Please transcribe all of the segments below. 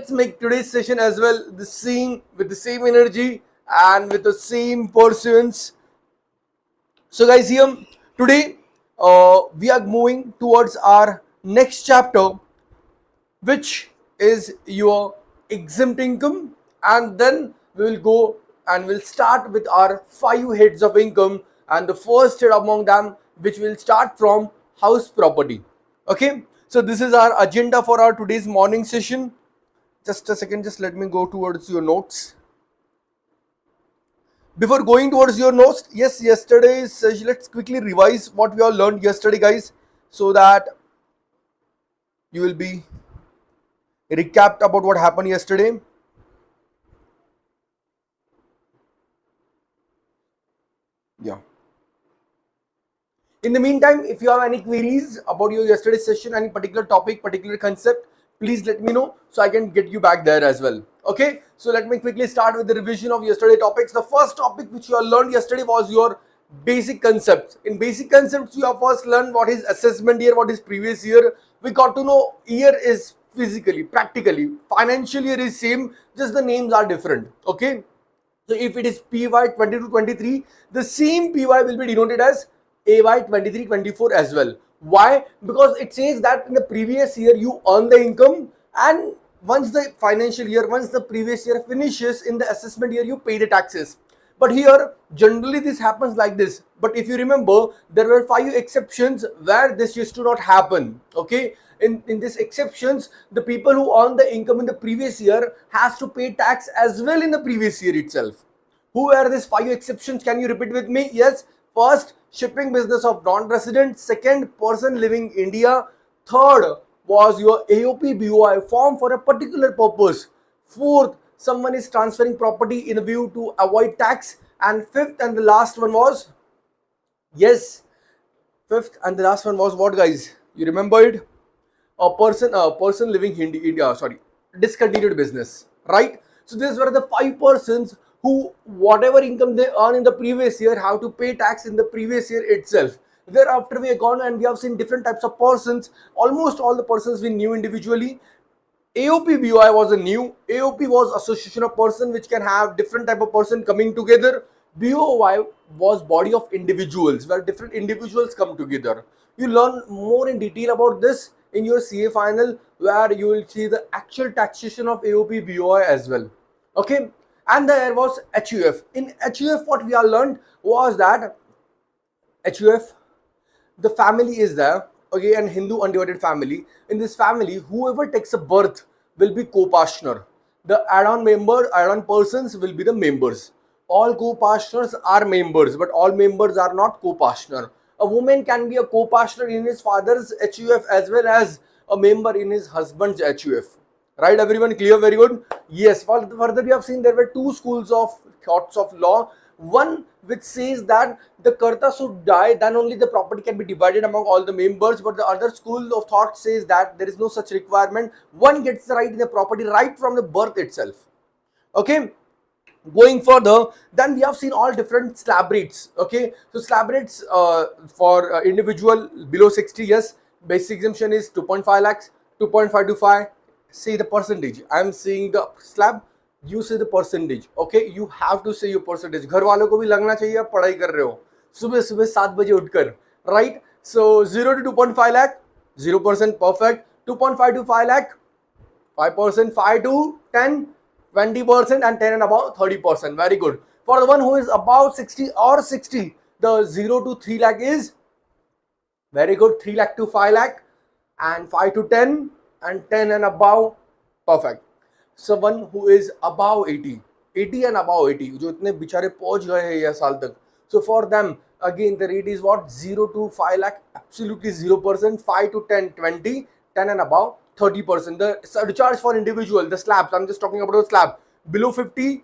let's make today's session as well with the same energy and with the same pursuance. So guys, here today we are moving towards our next chapter, which is your exempt income, and then we will go and we'll start with our 5 heads of income, and the first head among them, which will start from house property. Okay, so this is our agenda for our today's morning session. Just a second, just let me go towards your notes. Before going towards your notes, yes, yesterday's session, let's quickly revise what we all learned yesterday, guys, so that you will be recapped about what happened yesterday. Yeah. In the meantime, if you have any queries about your yesterday's session, any particular topic, particular concept, please let me know so I can get you back there as well. Okay, so let me quickly start with the revision of yesterday topics. The first topic which you all learned yesterday was your basic concepts. In basic concepts, you have first learned what is assessment year, what is previous year. We got to know year is physically, practically, financial year is same, just the names are different. Okay, so if it is PY 22-23, the same PY will be denoted as AY 23-24 as well. Why? Because it says that in the previous year you earn the income, and once the financial year, once the previous year finishes, in the assessment year you pay the taxes. But here generally this happens like this. But if you remember, there were 5 exceptions where this used to not happen. Okay, in these exceptions, the people who earn the income in the previous year has to pay tax as well in the previous year itself. Who are these 5 exceptions? Can you repeat with me? Yes. First, shipping business of non-resident. Second, person living India. Third was your AOP BOI form for a particular purpose. Fourth, someone is transferring property in a view to avoid tax. And fifth and the last one was, yes, fifth and the last one was what, guys? You remember it? A person living in India, sorry, discontinued business, right? So these were the 5 persons who, whatever income they earn in the previous year, have to pay tax in the previous year itself. Thereafter we have gone and we have seen different types of persons. Almost all the persons we knew individually. AOP BOI was a new. AOP was association of person which can have different type of person coming together. BOI was body of individuals where different individuals come together. You learn more in detail about this in your CA final, where you will see the actual taxation of AOP BOI as well. Okay, and there was HUF. In HUF, what we all learned was that HUF, the family is there, okay, and Hindu undivided family. In this family, whoever takes a birth will be co-partner. The add-on persons will be the members. All co-partners are members, but all members are not co-partner. A woman can be a co-partner in his father's HUF as well as a member in his husband's HUF. Right, everyone clear? Very good. Yes, further we have seen there were 2 schools of thoughts of law. One which says that the Karta should die, then only the property can be divided among all the members. But the other school of thought says that there is no such requirement. One gets the right in the property right from the birth itself. Okay. Going further, then we have seen all different slab rates. Okay, so slab rates for individual below 60 years, basic exemption is 2.5 lakhs, 2.5 to 5. Say the percentage. I am saying the slab, you say the percentage. Okay, you have to say your percentage. घर वालों को भी लगना चाहिए आप पढ़ाई कर रहे हो सुबह सुबह 7 बजे उठकर, right? So 0 to 2.5 lakh, 0% perfect. 2.5 to 5 lakh, 5%. 5 to 10, 20%, and 10 and above 30%. Very good. For the one who is above 60 or 60, the 0 to 3 lakh is very good. 3 lakh to 5 lakh, and 5 to 10, and 10 and above, perfect. Someone who is above 80 and above 80, जो इतने बिचारे पहुंच गए हैं यह साल तक, so for them again the rate is what? 0 to 5 lakh absolutely 0%, 5 to 10 20, 10 and above 30%. The surcharge for individual, the slabs, I'm just talking about the slab below 50,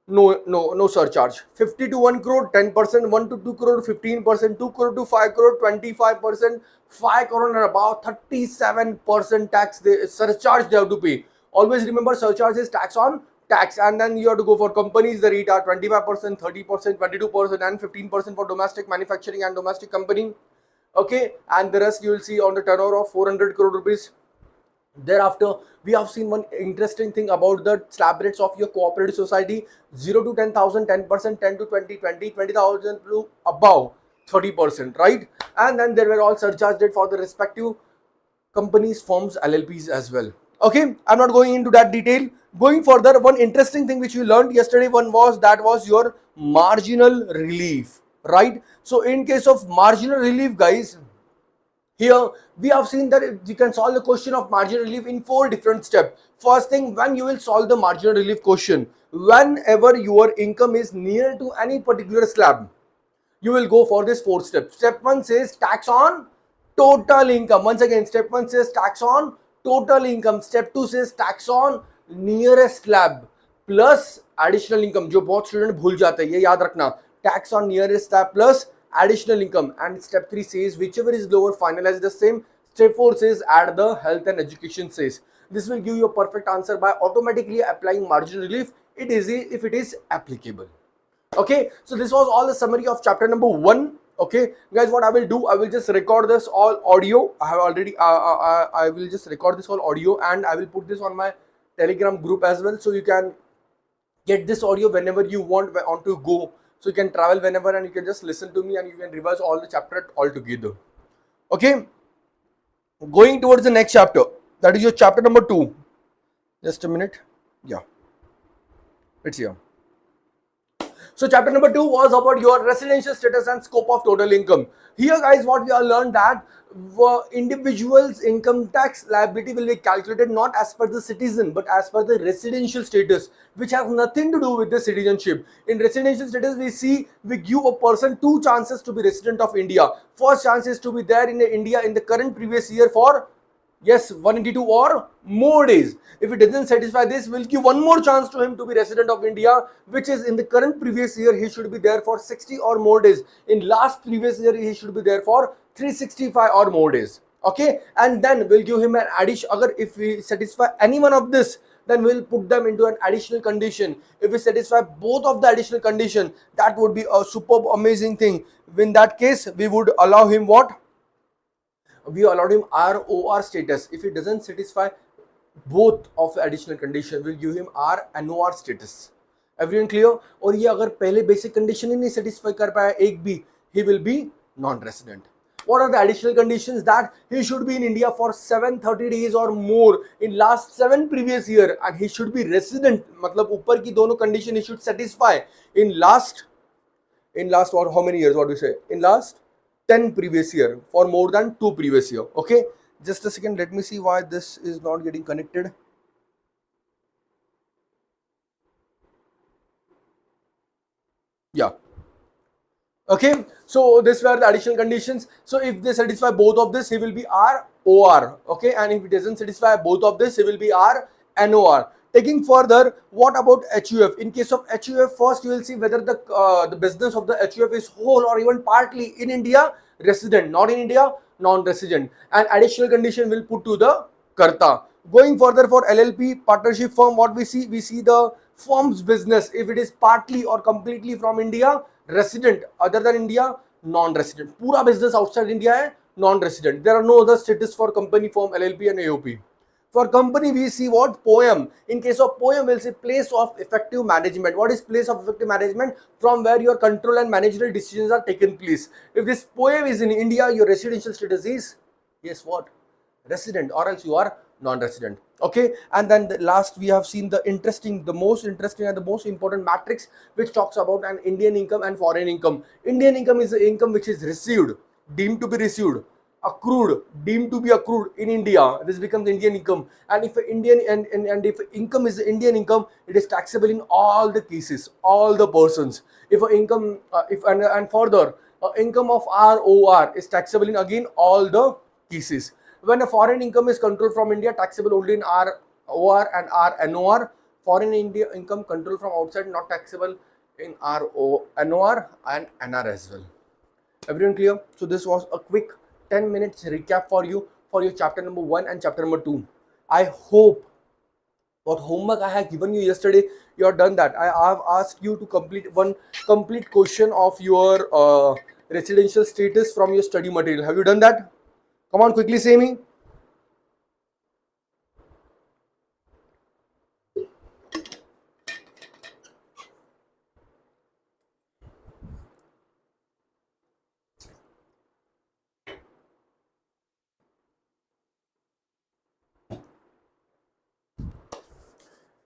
no surcharge. 50 to 1 crore 10%, 1 to 2 crore 15%, 2 crore to 5 crore 25%, 5 crore and above 37% tax surcharge they have to pay. Always remember, surcharge is tax on tax. And then you have to go for companies. The rate are 25%, 30%, 22%, and 15% for domestic manufacturing and domestic company. Okay, and the rest you will see on the turnover of 400 crore rupees. Thereafter, we have seen one interesting thing about the slab rates of your cooperative society: 0 to 10,000, 10%, 10 to 20, 20, 20,000 to above 30%, right? And then there were all surcharge rate for the respective companies, firms, LLPs as well. Okay, I'm not going into that detail. Going further, one interesting thing which we learned yesterday, one was that was your marginal relief, right? So in case of marginal relief, guys, here we have seen that you can solve the question of marginal relief in 4 different steps. First thing, when you will solve the marginal relief question, whenever your income is near to any particular slab, you will go for this 4 steps. Step 1 says tax on total income. Once again, step 1 says tax on total income. Step 2 says tax on nearest slab plus additional income. जो बहुत student भूल जाते हैं, ये याद रखना, tax on nearest slab plus additional income. And step 3 says whichever is lower, finalize the same. Step 4 says add the health and education says. This will give you a perfect answer by automatically applying marginal relief. It is if it is applicable. Okay, so this was all the summary of chapter number 1. Okay guys, what I will do, I will just record this all audio. I have already I will just record this whole audio and I will put this on my Telegram group as well, so you can get this audio whenever you want to go, so you can travel whenever and you can just listen to me and you can revise all the chapter all together. Okay, going towards the next chapter, that is your chapter number 2. Just a minute. Yeah, it's here. So chapter number 2 was about your residential status and scope of total income. Here guys, what we have learned that individual's income tax liability will be calculated not as per the citizen but as per the residential status, which has nothing to do with the citizenship. In residential status, we give a person 2 chances to be resident of India. First chance is to be there in India in the current previous year for 182 or more days. If it doesn't satisfy this, we'll give one more chance to him to be resident of India, which is in the current previous year he should be there for 60 or more days. In last previous year he should be there for 365 or more days. Okay, and then we'll give him an addition. If we satisfy any one of this, then we'll put them into an additional condition. If we satisfy both of the additional condition, that would be a superb amazing thing. In that case, we would allow him what? We allowed him ROR status. If he doesn't satisfy both of the additional condition, we'll give him RNOR status. Everyone clear? और ये अगर पहले basic condition ही नहीं satisfy कर पाया एक भी, he will be non-resident. What are the additional conditions? That he should be in India for 730 days or more in last 7 previous year, and he should be resident. मतलब ऊपर की दोनों condition he should satisfy in last what, how many years? What do you say? In last 10 previous year, for more than 2 previous year. Okay, just a second, let me see why this is not getting connected. Yeah, okay, so this were the additional conditions. So if they satisfy both of this, he will be ROR. Okay, and if it doesn't satisfy both of this, he will be RNOR. Taking further, what about HUF? In case of HUF, first you will see whether the business of the HUF is whole or even partly in India, resident, not in India, non-resident. And additional condition will put to the Karta. Going further for LLP, partnership firm, what we see the firm's business, if it is partly or completely from India, resident, other than India, non-resident. Pura business outside India hai, non-resident. There are no other status for company, firm, LLP and AOP. For company, we see what? POEM. In case of POEM, we'll see place of effective management. What is place of effective management? From where your control and managerial decisions are taken place. If this POEM is in India, your residential status is, yes, what? Resident, or else you are non-resident. Okay, and then the last we have seen the most interesting and the most important matrix which talks about an Indian income and foreign income. Indian income is the income which is received, deemed to be received, accrued, deemed to be accrued in India. This becomes Indian income. And if Indian and if income is Indian income, it is taxable in all the cases, all the persons. If a income and further income of ROR is taxable in again all the cases. When a foreign income is controlled from India, taxable only in ROR and RNOR. Foreign India income controlled from outside, not taxable in RNOR and NR as well. Everyone clear? So this was a quick 10 minutes recap for you for your chapter number 1 and chapter number 2. I hope what homework I have given you yesterday, you have done that. I have asked you to complete one complete question of your residential status from your study material. Have you done that? Come on, quickly say me.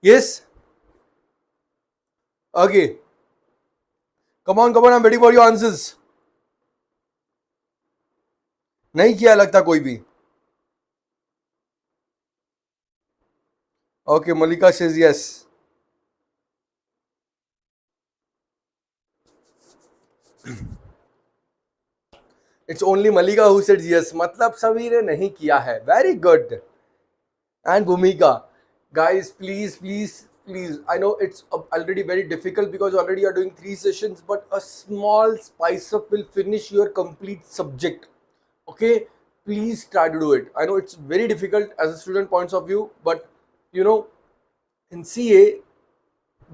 Yes. Okay. Come on, I'm waiting for your answers. नहीं किया लगता कोई भी. Okay, Malika says yes. It's only Malika who said yes. मतलब सभी ने नहीं किया है. Very good. And Bhumika, guys, please. I know it's already very difficult because already you're doing 3 sessions, but a small spice up will finish your complete subject. Okay, please try to do it. I know it's very difficult as a student points of view, but you know, in CA,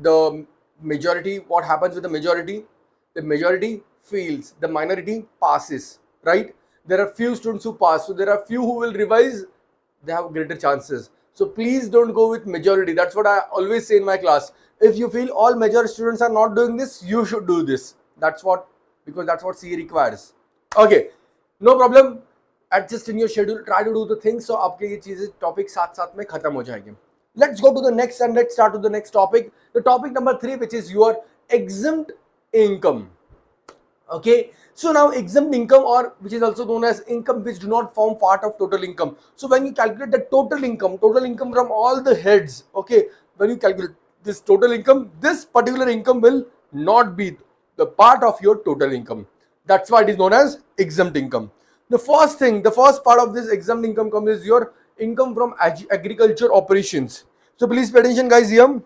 the majority, what happens with the majority fails, the minority passes, right? There are few students who pass, so there are few who will revise, they have greater chances. So please don't go with majority. That's what I always say in my class. If you feel all major students are not doing this, you should do this. That's what, because that's what CA requires. Okay, no problem. Adjust in your schedule, try to do the things, so आपके ये चीजें topic साथ साथ में खत्म हो जाएंगे. Let's go to the next and let's start with the next topic. The topic number 3, which is your exempt income. Okay, so now exempt income, or which is also known as income which do not form part of total income. So when you calculate the total income from all the heads, okay, when you calculate this total income, this particular income will not be the part of your total income. That's why it is known as exempt income. The first part of this exempt income comes is your income from agriculture operations. So please pay attention, guys, here.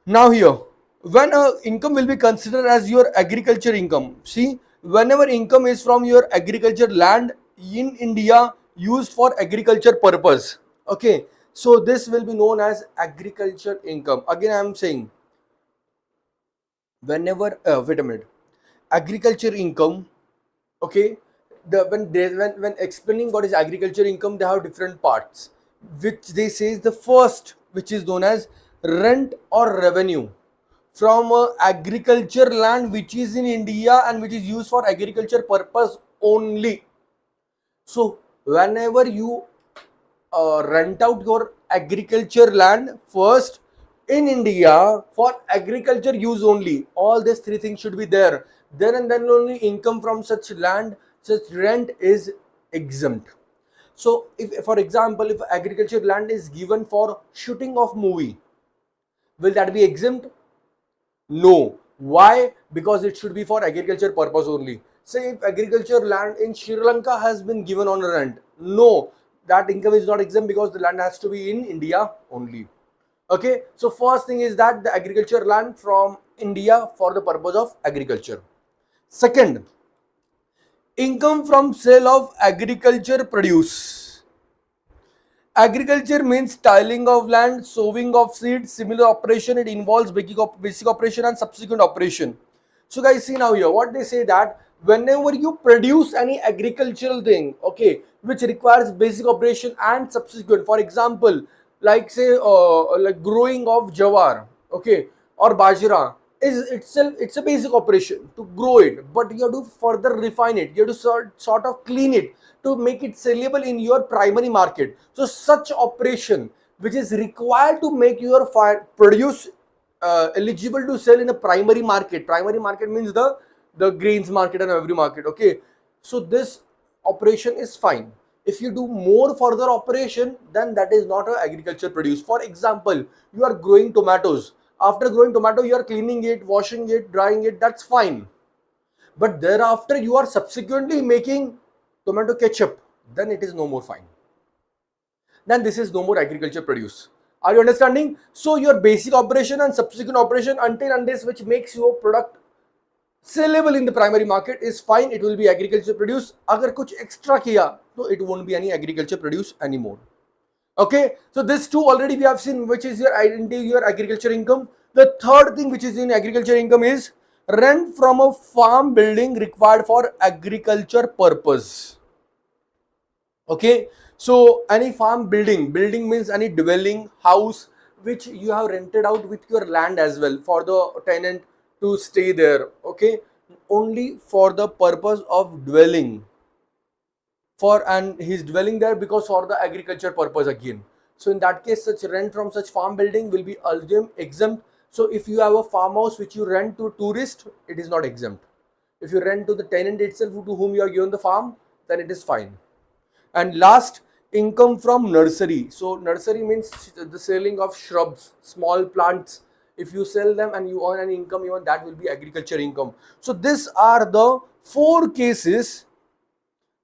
Now here, when income will be considered as your agriculture income. See, whenever income is from your agriculture land in India used for agriculture purpose. Okay, so this will be known as agriculture income. Again, I am saying, whenever wait a minute, agriculture income. Okay, when explaining what is agriculture income, they have different parts, which they say is the first, which is known as rent or revenue from agriculture land which is in India and which is used for agriculture purpose only. So whenever you rent out your agriculture land first in India for agriculture use only, all these 3 things should be there. Then and then only income from such land, such rent is exempt. So if, for example, if agriculture land is given for shooting of movie, will that be exempt? No. Why? Because it should be for agriculture purpose only. Say if agriculture land in Sri Lanka has been given on rent, no, that income is not exempt because the land has to be in India only. Okay, so first thing is that the agriculture land from India for the purpose of agriculture. Second, income from sale of agriculture produce. Agriculture means tilling of land, sowing of seeds, similar operation. It involves basic operation and subsequent operation. So guys, see now here, what they say that whenever you produce any agricultural thing, okay, which requires basic operation and subsequent, for example, like say like growing of jawar, okay, or bajra, is itself, it's a basic operation to grow it, but you have to further refine it, you have to sort of clean it to make it sellable in your primary market. So such operation which is required to make your produce eligible to sell in a primary market. Primary market means the grains market and every market. Okay, so this operation is fine. If you do more further operation, then that is not a agriculture produce. For example, you are growing tomatoes. After growing tomato, you are cleaning it, washing it, drying it, that's fine. But thereafter you are subsequently making tomato ketchup, then it is no more fine. Then this is no more agriculture produce. Are you understanding? So your basic operation and subsequent operation until unless which makes your product sellable in the primary market is fine, it will be agriculture produce. Agar kuch extra kiya, so it won't be any agriculture produce anymore. Okay, so this two already we have seen, which is your identity, your agriculture income. The third thing which is in agriculture income is rent from a farm building required for agriculture purpose. Okay, so any farm building means any dwelling house which you have rented out with your land as well for the tenant to stay there. Okay, only for the purpose of dwelling. for, and he's dwelling there because for the agriculture purpose again. So in that case, such rent from such farm building will be exempt. So if you have a farmhouse which you rent to tourist, it is not exempt. If you rent to the tenant itself to whom you are given the farm, then it is fine. And last, income from nursery. So nursery means the selling of shrubs, small plants. If you sell them and you earn an income, even that will be agriculture income. So these are the four cases.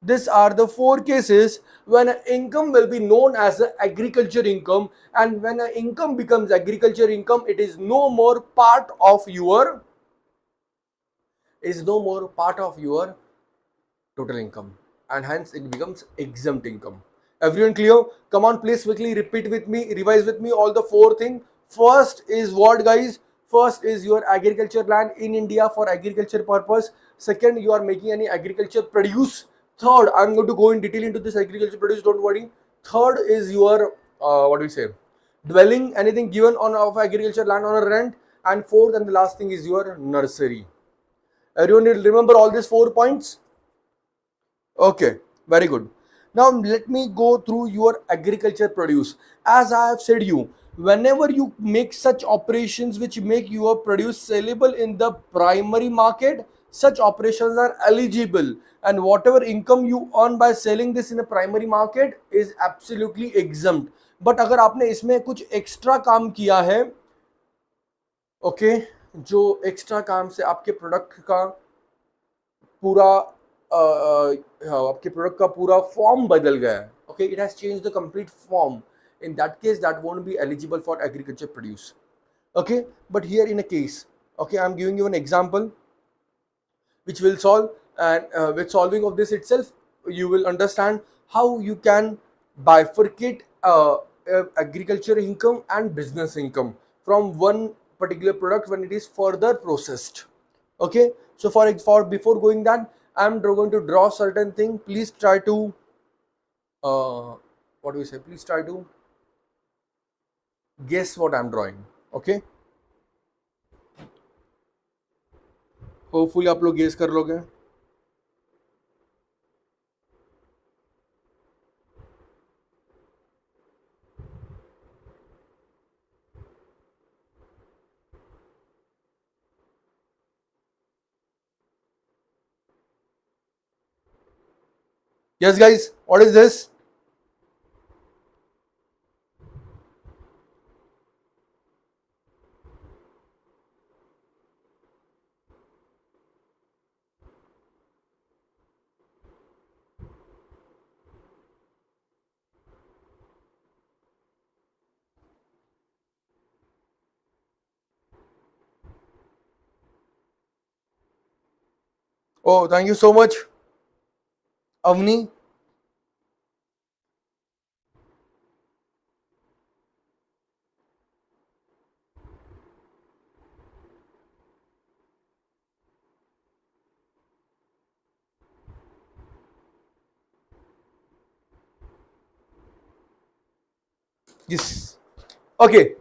These are the four cases when an income will be known as the agriculture income, and when an income becomes agriculture income, it is no more part of your total income, and hence it becomes exempt income. Everyone clear? Come on, please quickly repeat with me, revise with me all the four things. First is what, guys? First is your agriculture land in India for agriculture purpose. Second, you are making any agriculture produce. Third, I'm going to go in detail into this agriculture produce, don't worry. Third is your what do we say, dwelling, anything given on of agriculture land on a rent. And fourth and the last thing is your nursery. Everyone will remember all these 4 points? Okay, very good. Now let me go through your agriculture produce. As I have said you, whenever you make such operations which make your produce sellable in the primary market, such operations are eligible, and whatever income you earn by selling this in a primary market is absolutely exempt. But अगर आपने इसमें कुछ extra काम किया है, okay, जो extra काम से आपके प्रोडक्ट का पूरा आपके प्रोडक्ट का पूरा फॉर्म बदल गया है, okay, it has change the complete form, in that case that won't be eligible for agriculture produce. Okay, but here in a case, okay, I'm giving you an example which will solve, and with solving of this itself you will understand how you can bifurcate agriculture income and business income from one particular product when it is further processed. Okay, so for before going that, I'm going to draw certain thing. Please try to what do we say, please try to guess what I'm drawing. Okay, hopefully आप लोग guess कर लोगे. Yes guys, what is this? Oh, thank you so much, Avni. Yes. Okay.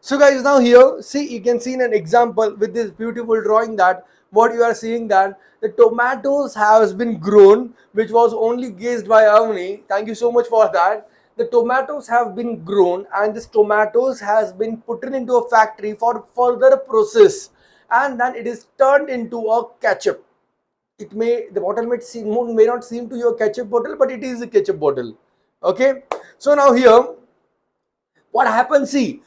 So guys, now here, see, you can see in an example with this beautiful drawing that what you are seeing, that the tomatoes has been grown, which was only guessed by Avni. Thank you so much for that. The tomatoes have been grown, and this tomatoes has been put into a factory for further process, and then it is turned into a ketchup. It may, the bottle may not seem to you a ketchup bottle, but it is a ketchup bottle. Okay. So now here, what happens, see,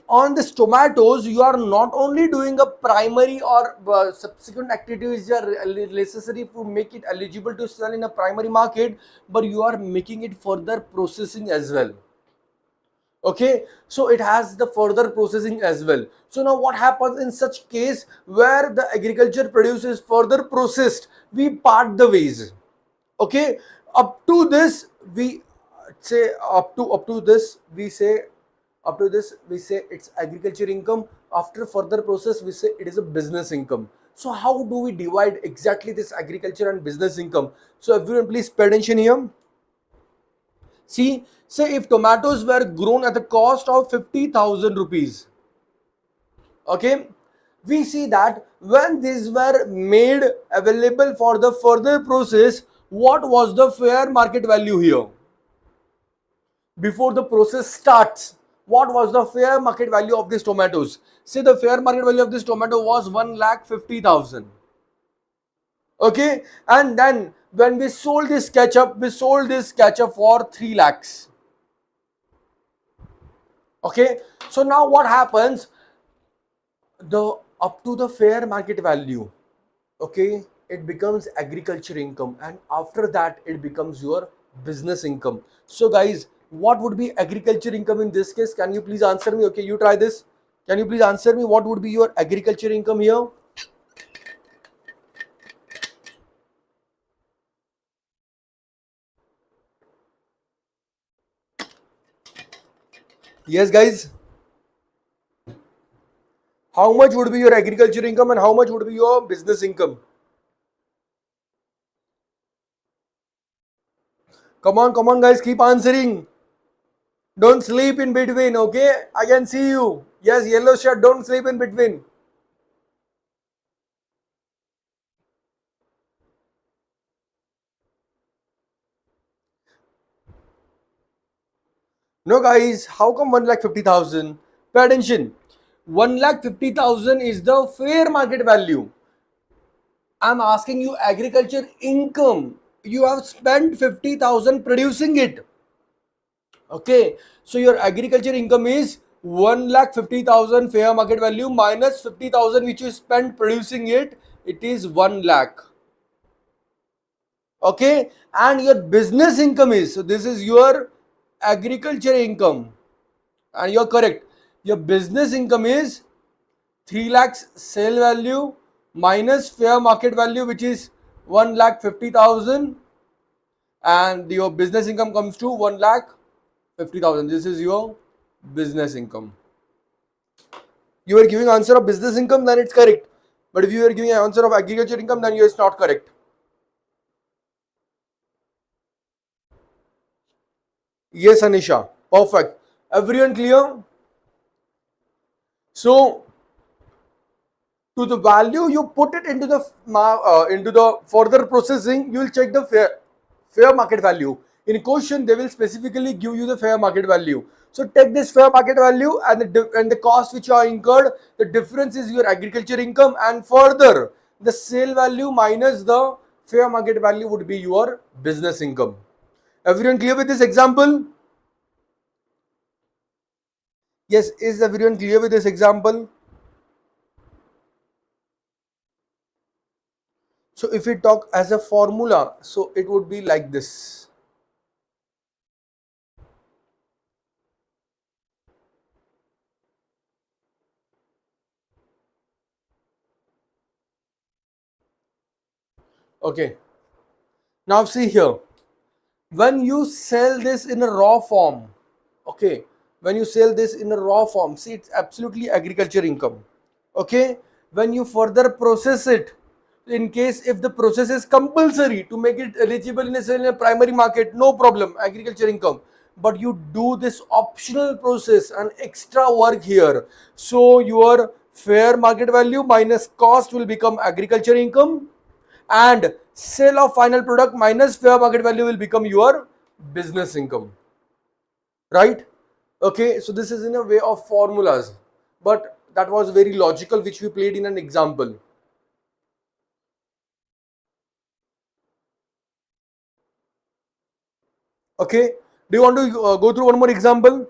on this tomatoes you are not only doing a primary or subsequent activities are necessary to make it eligible to sell in a primary market, but you are making it further processing as well. Okay, so it has the further processing as well. So now what happens in such case where the agriculture produce is further processed, we part the ways. Okay, up to this we say, up to this we say, up to this we say it's agriculture income. After further process we say it is a business income. So how do we divide exactly this agriculture and business income? So everyone please pay attention here. See, say if tomatoes were grown at the cost of 50,000 rupees, okay, we see that when these were made available for the further process, what was the fair market value here before the process starts? What was the fair market value of these tomatoes? Say the fair market value of this tomato was 1,50,000. Okay, and then when we sold this ketchup, we sold this ketchup for 3 lakhs. Okay, so now what happens? The up to the fair market value, okay, it becomes agriculture income, and after that it becomes your business income. So guys, what would be agriculture income in this case? Can you please answer me? Okay, you try this. Can you please answer me what would be your agriculture income here? Yes guys, how much would be your agriculture income and how much would be your business income? Come on guys, keep answering. Don't sleep in between, okay? I can see you. Yes, yellow shirt, don't sleep in between. No, guys, how come 1,50,000? Pay attention. 1,50,000 is the fair market value. I'm asking you agriculture income. You have spent 50,000 producing it. Okay, so your agriculture income is 1,50,000 fair market value minus 50,000 which you spent producing it. It is 1 lakh. Okay, and your business income is, so this is your agriculture income, and you're correct. Your business income is 3 lakhs sale value minus fair market value which is 1,50,000, and your business income comes to 1,50,000. This is your business income. You are giving answer of business income, then it's correct, but if you are giving an answer of agriculture income, then it's not correct. Yes, Anisha, perfect. Everyone clear? So to the value you put it into the further processing, you will check the fair market value. In question, they will specifically give you the fair market value. So take this fair market value and the cost which you are incurred. The difference is your agriculture income, and further the sale value minus the fair market value would be your business income. Everyone clear with this example? Yes, is everyone clear with this example? So if we talk as a formula, so it would be like this. Okay. Now see here. When you sell this in a raw form, okay, when you sell this in a raw form, see, it's absolutely agriculture income. Okay. When you further process it, in case if the process is compulsory to make it eligible in a sale in a primary market, no problem, agriculture income. But you do this optional process and extra work here, so your fair market value minus cost will become agriculture income, and sale of final product minus fair market value will become your business income, right? Okay, so this is in a way of formulas, but that was very logical which we played in an example. Okay, do you want to go through one more example?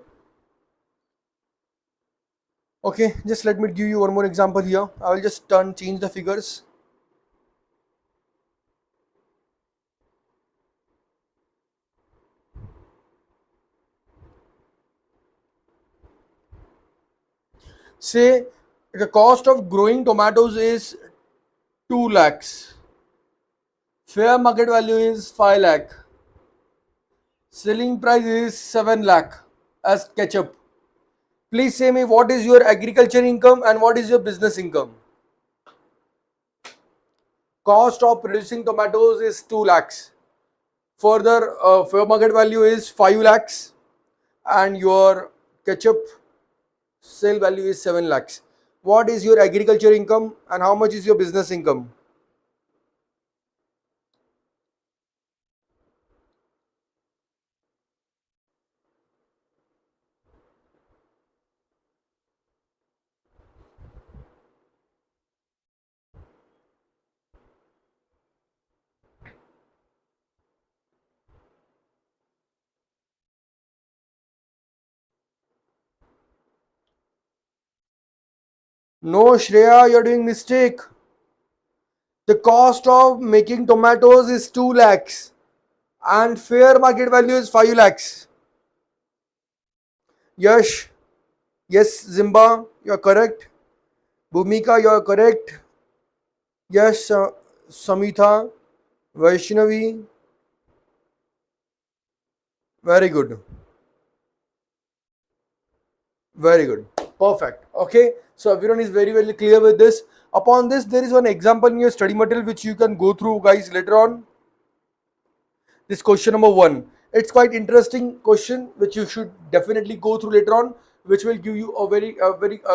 Okay, just let me give you one more example here. I will just change the figures. Say the cost of growing tomatoes is 2 lakhs, fair market value is 5 lakh, selling price is 7 lakh as ketchup. Please say me what is your agriculture income and what is your business income. Cost of producing tomatoes is 2 lakhs. Further, fair market value is 5 lakhs, and your ketchup sale value is 7 lakhs. What is your agriculture income and how much is your business income? No, Shreya, you're doing mistake. The cost of making tomatoes is 2 lakhs and fair market value is 5 lakhs. Yash, yes, Zimba, you're correct. Bhumika, you're correct. Yes, Samitha, Vaishnavi, very good. Very good. Perfect. Okay. So everyone is very, very clear with this. Upon this, there is one example in your study material which you can go through, guys, later on. This question number 1. It's quite interesting question which you should definitely go through later on, which will give you a very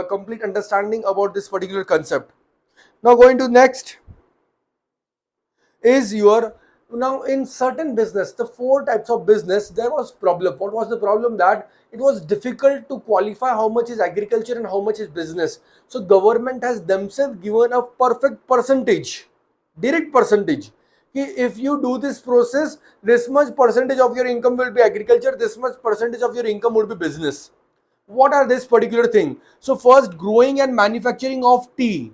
complete understanding about this particular concept. Now going to next is your, now in certain business, the 4 types of business, there was problem. What was the problem? That it was difficult to qualify how much is agriculture and how much is business. So government has themselves given a perfect percentage, direct percentage. If you do this process, this much percentage of your income will be agriculture, this much percentage of your income would be business. What are this particular thing? So first, growing and manufacturing of tea.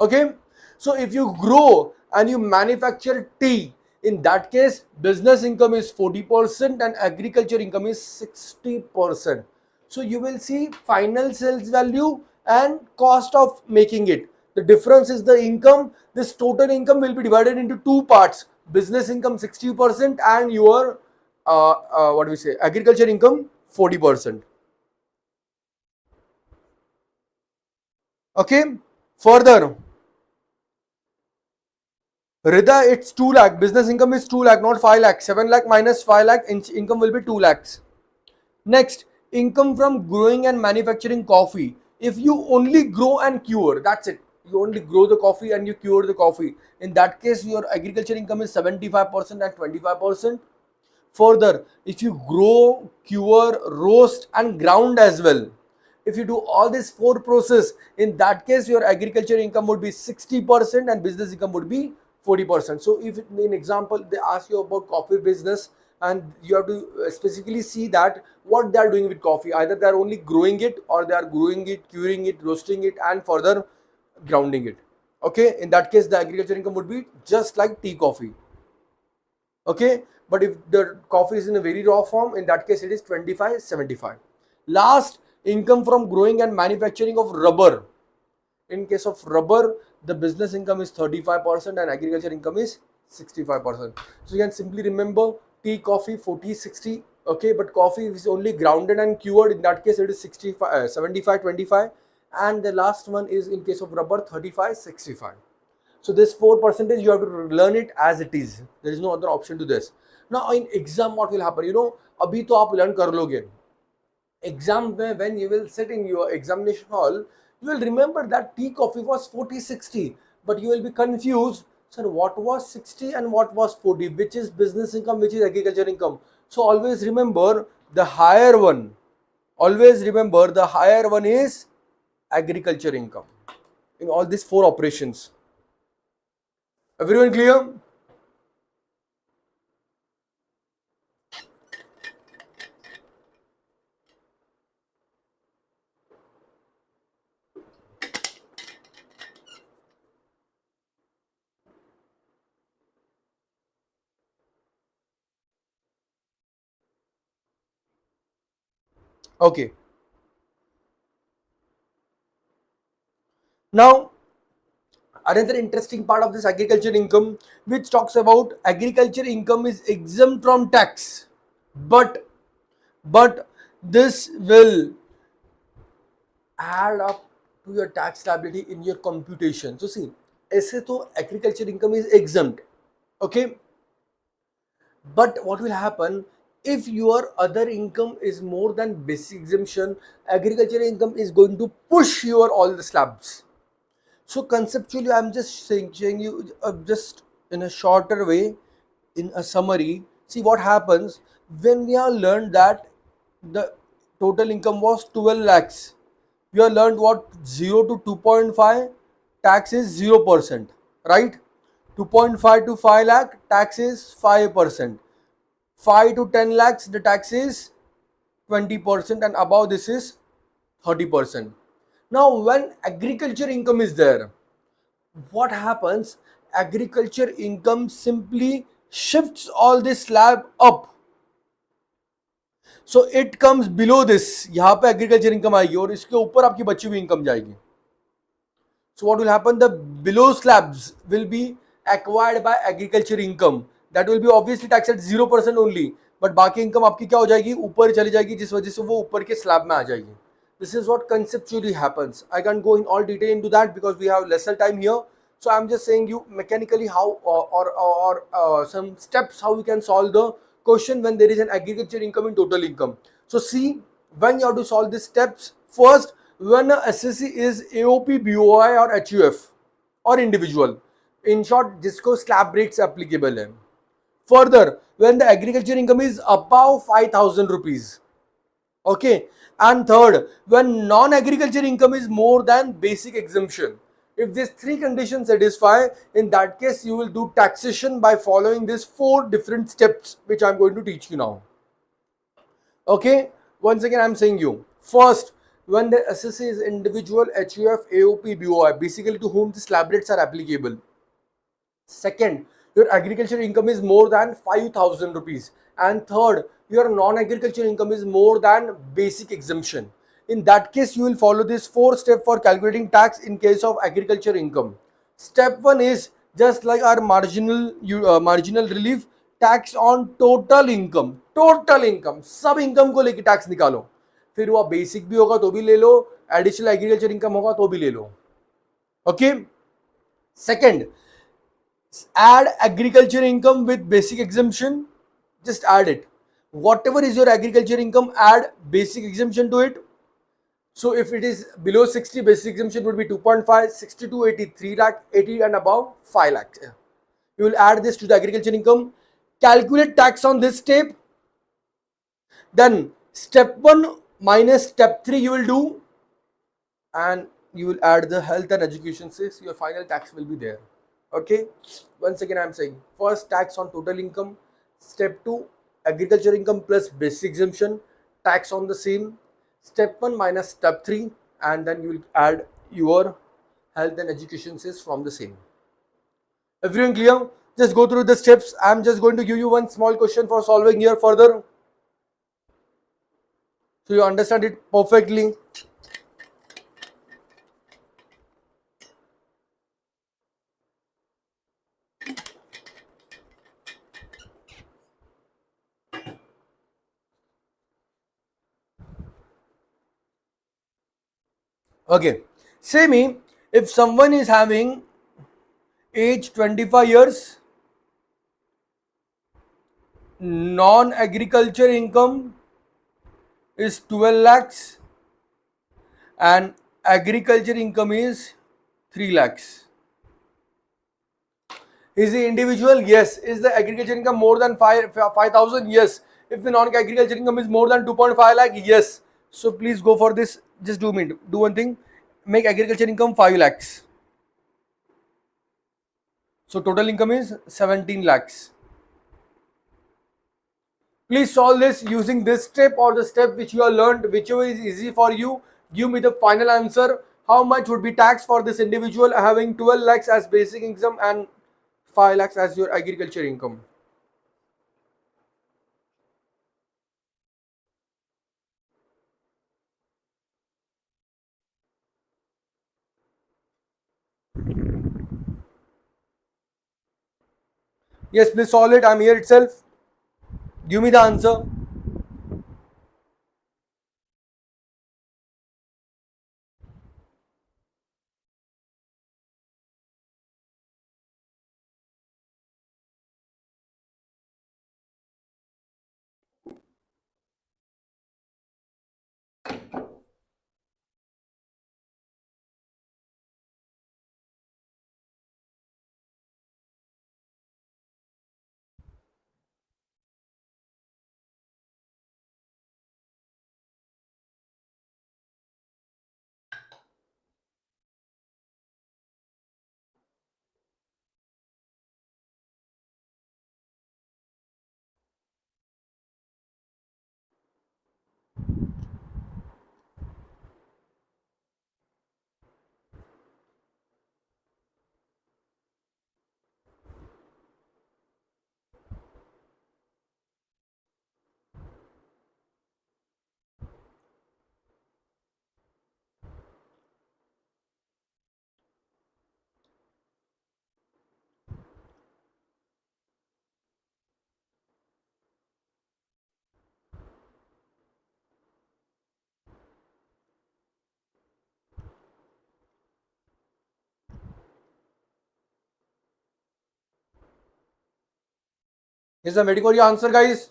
Okay, so if you grow and you manufacture tea, in that case business income is 40% and agriculture income is 60%. So you will see final sales value and cost of making it. The difference is the income. This total income will be divided into 2 parts: business income 60% and your what do we say, agriculture income 40%. Okay, further, Rida, it's 2 lakh. Business income is 2 lakh, not 5 lakh. 7 lakh minus 5 lakh, income will be 2 lakhs. Next, income from growing and manufacturing coffee. If you only grow and cure, that's it. You only grow the coffee and you cure the coffee. In that case, your agriculture income is 75% and 25%. Further, if you grow, cure, roast and ground as well, if you do all these 4 process, in that case your agriculture income would be 60% and business income would be 40%. So if in example they ask you about coffee business, and you have to specifically see that what they are doing with coffee, either they are only growing it or they are growing it, curing it, roasting it and further grounding it. Okay, in that case the agriculture income would be just like tea, coffee. Okay, but if the coffee is in a very raw form, in that case it is 25-75. Last, income from growing and manufacturing of rubber. In case of rubber, the business income is 35% and agriculture income is 65%. So you can simply remember tea, coffee 40-60. Okay, but coffee is only grounded and cured, in that case it is 65 75-25, and the last one is in case of rubber 35-65. So this 4% you have to learn it as it is. There is no other option to this. Now in exam what will happen? You know, abhi to aap learn kar loge. Exam mein, when you will sit in your examination hall, you will remember that tea, coffee was 40-60, but you will be confused. Sir, what was 60 and what was 40? Which is business income, which is agriculture income? So always remember the higher one. Always remember the higher one is agriculture income in all these 4 operations. Everyone clear? Okay. Now, another interesting part of this agriculture income, which talks about agriculture income is exempt from tax, but but this will add up to your tax liability in your computation. So see, ऐसे तो agriculture income is exempt, okay, but what will happen if your other income is more than basic exemption? Agriculture income is going to push your all the slabs. So conceptually, I'm just saying you just in a shorter way, in a summary. See what happens when we have learned that the total income was 12 lakhs. We have learned what 0 to 2.5 tax is 0%, right? 2.5 to 5 lakh tax is 5%. 5 to 10 lakhs the tax is 20%, and above this is 30%. Now when agriculture income is there, what happens? Agriculture income simply shifts all this slab up, so it comes below this. यहाँ पे agriculture income आएगी और इसके ऊपर आपकी बची हुई income जाएगी. So what will happen? The below slabs will be acquired by agriculture income. That will be obviously taxed at 0% only. But बाकी income आपकी क्या हो जाएगी? ऊपर चली जाएगी, जिस वजह से वो ऊपर के slab में आ जाएगी. This is what conceptually happens. I can't go in all detail into that because we have lesser time here. So I'm just saying you mechanically how or some steps how we can solve the question when there is an agriculture income in total income. So see, when you have to solve these steps, first when a SSC is AOP, BOI or HUF or individual, in short जिसको slab rates applicable है. Further, when the agriculture income is above 5,000 rupees, okay, and third, when non-agriculture income is more than basic exemption. If these three conditions satisfy, in that case you will do taxation by following these four different steps which I am going to teach you now. Okay, once again I am saying you, first when the SSC is individual, HUF, AOP, BOI, basically to whom the slab rates are applicable. Second, your agriculture income is more than 5,000 rupees. And third, your non-agriculture income is more than basic exemption. In that case, you will follow this four step for calculating tax in case of agriculture income. Step one is just like our marginal relief, tax on total income. Total income, सब income को लेके tax निकालो. फिर वो basic भी होगा तो भी ले लो, एडिशनल एग्रीकल्चर इनकम होगा तो भी ले लो. Okay. Second, add agriculture income with basic exemption. Just add it. Whatever is your agriculture income, add basic exemption to it. So if it is below 60, basic exemption would be 2.5, 60 to 80, 3 lakh, 80 and above 5 lakh. You will add this to the agriculture income. Calculate tax on this step. Then step 1 minus step 3 you will do, and you will add the health and education cess. Your final tax will be there. Okay, once again I am saying, first tax on total income, step 2 agriculture income plus basic exemption, tax on the same, step 1 minus step 3, and then you will add your health and education cess from the same. Everyone clear? Just go through the steps. I am just going to give you one small question for solving here further, so you understand it perfectly. Okay, say me, if someone is having age 25 years, non-agriculture income is 12 lakhs and agriculture income is 3 lakhs. Is the individual? Yes. Is the agriculture income more than 5,000? Yes. If the non-agriculture income is more than 2.5 lakh? Yes. So please go for this. Just do one thing. Make agriculture income 5 lakhs. So total income is 17 lakhs. Please solve this using this step or the step which you have learned, whichever is easy for you. Give me the final answer. How much would be tax for this individual having 12 lakhs as basic income and 5 lakhs as your agriculture income? Yes, please solve it. I'm here itself. Give me the answer. Yes, I'm waiting for your answer, guys.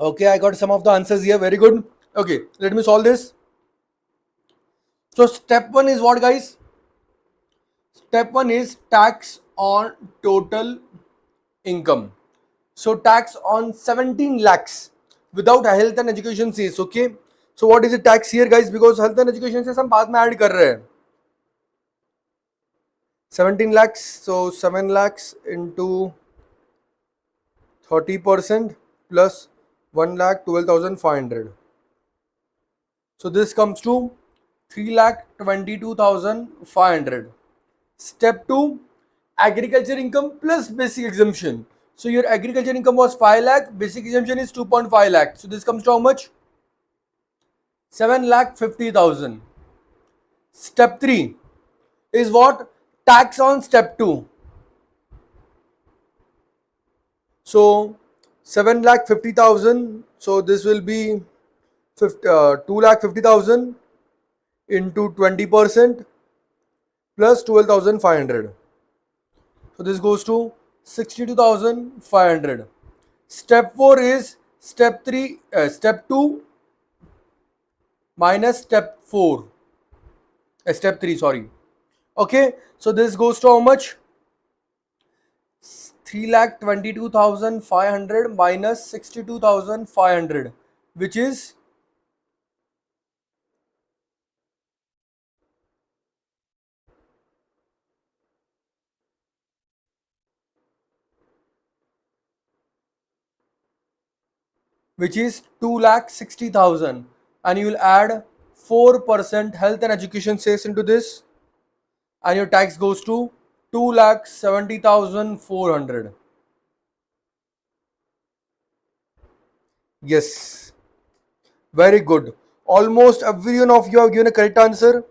Okay, I got some of the answers here. Very good. Okay, let me solve this. So step one is what, guys? Step one is tax on total income. So tax on 17 lakhs without health and education says. Okay. So what is the tax here, guys? Because health and education से हम बाद में add कर रहे हैं. 17 lakhs. So 7 lakhs into 30% plus 1 lakh 12,500. So this comes to 3 lakh 22,500. Step 2, agriculture income plus basic exemption. So your agriculture income was 5 lakh, basic exemption is 2.5 lakh. So this comes to how much? 7 lakh 50,000. Step 3 is what? Tax on step 2. So 7 lakh 50,000. So this will be 2 lakh 50,000 into 20% plus 12,500. So this goes to 62,500. Step 4 is step 2 minus step 3, sorry. Okay, so this goes to how much? 3,22,500 minus 62,500, which is 2,60,000, and you will add 4% health and education cess into this, and your tax goes to 2,70,400. Yes, very good. Almost everyone of you have given a correct answer.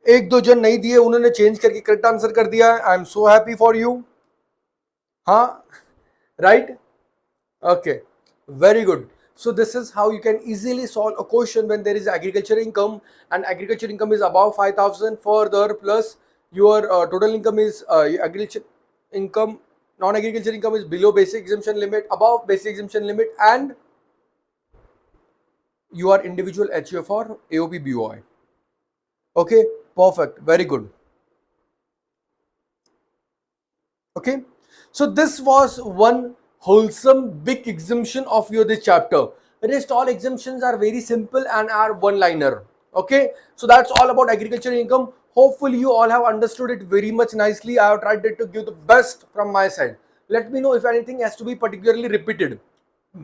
एक दो जन नहीं दिए, उन्होंने change करके correct answer कर दिया है. I am so happy for you. हाँ, right. Okay, very good. So this is how you can easily solve a question when there is agriculture income and agriculture income is above 5,000. Further, plus your total income is agriculture income, non-agriculture income is below basic exemption limit, above basic exemption limit, and you are individual HUF or AOP BOI. Okay, perfect, very good. Okay, so this was one wholesome big exemption of your this chapter. Rest all exemptions are very simple and are one liner. Okay, so that's all about agriculture income. Hopefully you all have understood it very much nicely. I have tried to give the best from my side. Let me know if anything has to be particularly repeated.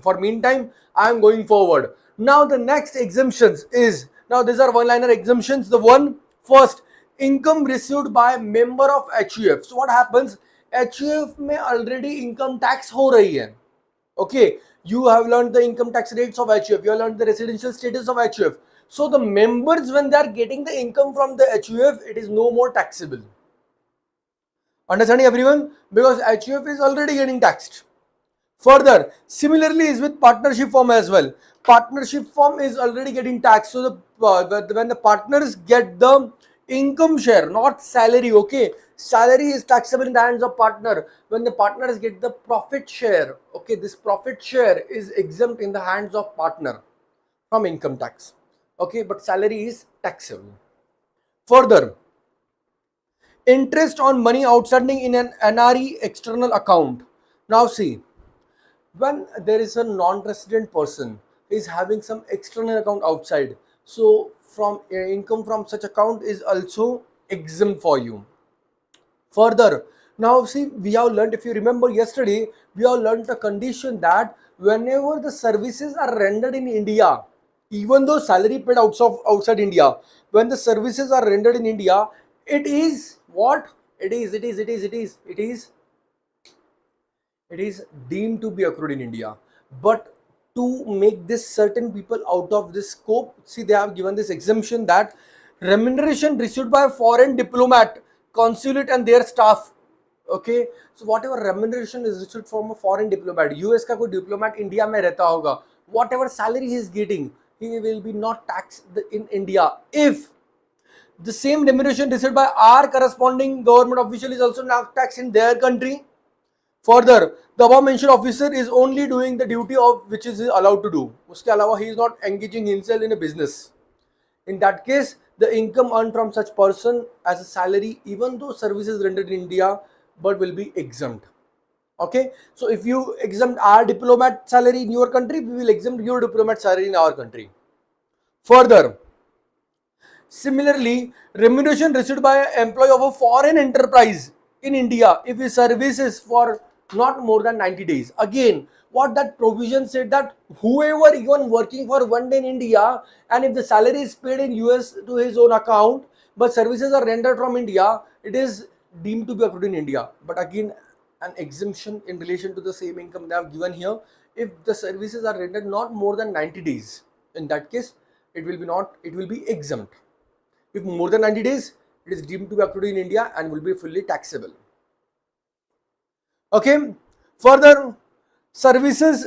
For meantime, I am going forward. Now the next exemptions is, now these are one liner exemptions. The one first, income received by member of HUF. So what happens? HUF में already income tax हो रही है. Okay, you have learned the income tax rates of HUF. You have learned the residential status of HUF. So the members, when they are getting the income from the HUF, it is no more taxable. Understanding everyone? Because HUF is already getting taxed. Further, similarly is with partnership firm as well. Partnership firm is already getting taxed. So when the partners get the income share, not salary, okay, salary is taxable in the hands of partner. When the partners get the profit share, okay, this profit share is exempt in the hands of partner from income tax. Okay, but salary is taxable. Further, interest on money outstanding in an NRE external account. Now see, when there is a non-resident person is having some external account outside, so from income from such account is also exempt for you. Further, now see, we have learned, if you remember yesterday, we have learned the condition that whenever the services are rendered in India, even though salary paid outside India, when the services are rendered in India, it is what? It is it is deemed to be accrued in India. But to make this certain people out of this scope, see, they have given this exemption that remuneration received by a foreign diplomat, consulate and their staff. Okay, so whatever remuneration is received from a foreign diplomat, US का कोई diplomat India में रहता होगा, whatever salary he is getting, he will be not taxed in India if the same remuneration received by our corresponding government official is also not taxed in their country. Further, the above mentioned officer is only doing the duty of which is allowed to do. उसके अलावा he is not engaging himself in a business. In that case, the income earned from such person as a salary, even though services rendered in India, but will be exempt. Okay, so if you exempt our diplomat salary in your country, we will exempt your diplomat salary in our country. Further, similarly, remuneration received by an employee of a foreign enterprise in India if his services for not more than 90 days. Again, what that provision said that whoever even working for 1 day in India and if the salary is paid in US to his own account but services are rendered from India, it is deemed to be accrued in India. But again, an exemption in relation to the same income they have given here if the services are rendered not more than 90 days. In that case, it will be exempt. If more than 90 days, it is deemed to be accrued in India and will be fully taxable. Okay. Further, services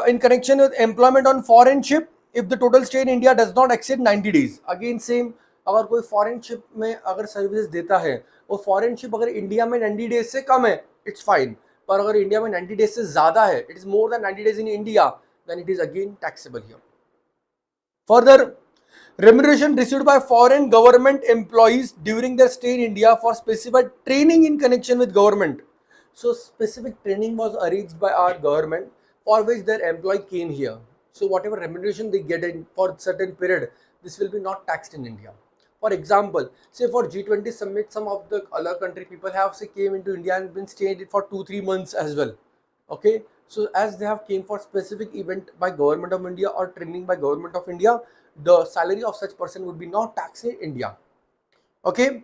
in connection with employment on foreign ship, if the total stay in India does not exceed 90 days. Again same, अगर कोई foreign ship में अगर services देता है, वो foreign ship अगर India में 90 days से कम है, इट्स फाइन. पर अगर इंडिया में 90 डेज से ज्यादा है, it is more than 90 days in India, then it is again taxable here. Further, remuneration received by foreign government employees during their stay in India for specified training in connection with government. So specific training was arranged by our government for which their employee came here. So whatever remuneration they get in for certain period, this will be not taxed in India. For example, say for G20 summit, some of the other country people have say came into India and been stayed for 2-3 months as well. Okay, so as they have came for specific event by government of India or training by government of India, the salary of such person would be not taxed in India. Okay.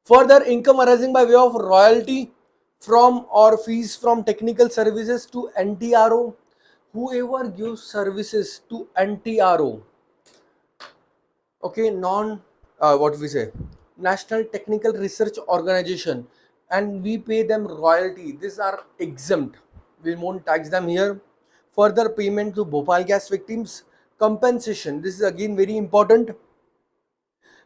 Further, income arising by way of royalty from or fees from technical services to NTRO. Whoever gives services to NTRO, okay, what we say, National Technical Research Organization, and we pay them royalty, these are exempt. We won't tax them here. Further, payment to Bhopal gas victims, compensation, this is again very important.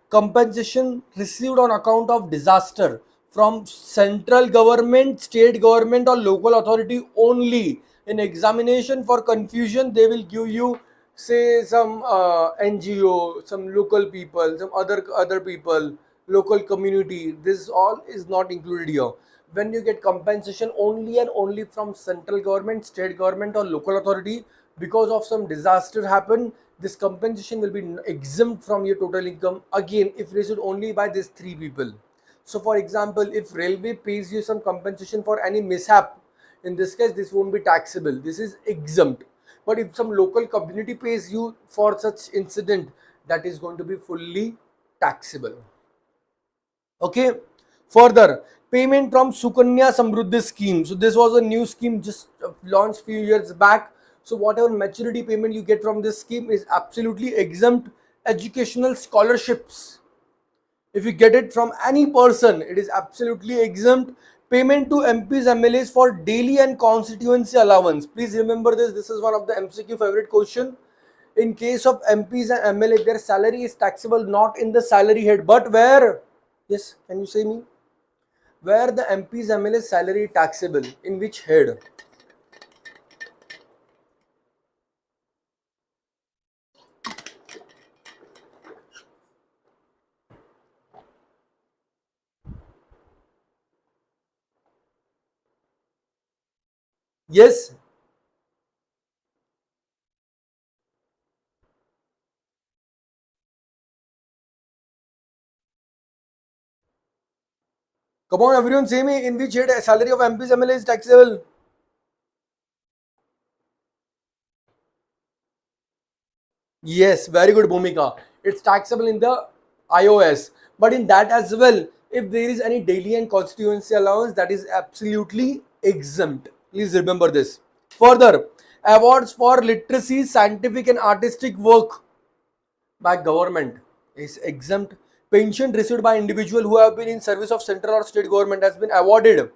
Compensation received on account of disaster from central government, state government or local authority only. In examination for confusion, they will give you say some NGO, some local people, some other people, local community. This all is not included here. When you get compensation only and only from central government, state government or local authority because of some disaster happen, this compensation will be exempt from your total income. Again, if received only by these three people. So for example, if railway pays you some compensation for any mishap, in this case this won't be taxable, this is exempt. But if some local community pays you for such incident, that is going to be fully taxable. Okay. Further, payment from Sukanya Samruddhi scheme. So this was a new scheme just launched few years back. So whatever maturity payment you get from this scheme is absolutely exempt. Educational scholarships, if you get it from any person, it is absolutely exempt. Payment to MPs, MLAs for daily and constituency allowance. Please remember this. This is one of the MCQ favorite question. In case of MPs and MLA, their salary is taxable not in the salary head, but where? Yes, can you say me? Where the MPs, MLA salary is taxable? In which head? Yes. Come on, everyone, say me. In which head salary of MPs, MLA is taxable? Yes, very good, Bhumika. It's taxable in the iOS, but in that as well, if there is any daily and constituency allowance, that is absolutely exempt. Please remember this. Further, awards for literacy, scientific and artistic work by government is exempt. Pension received by individual who have been in service of central or state government has been awarded.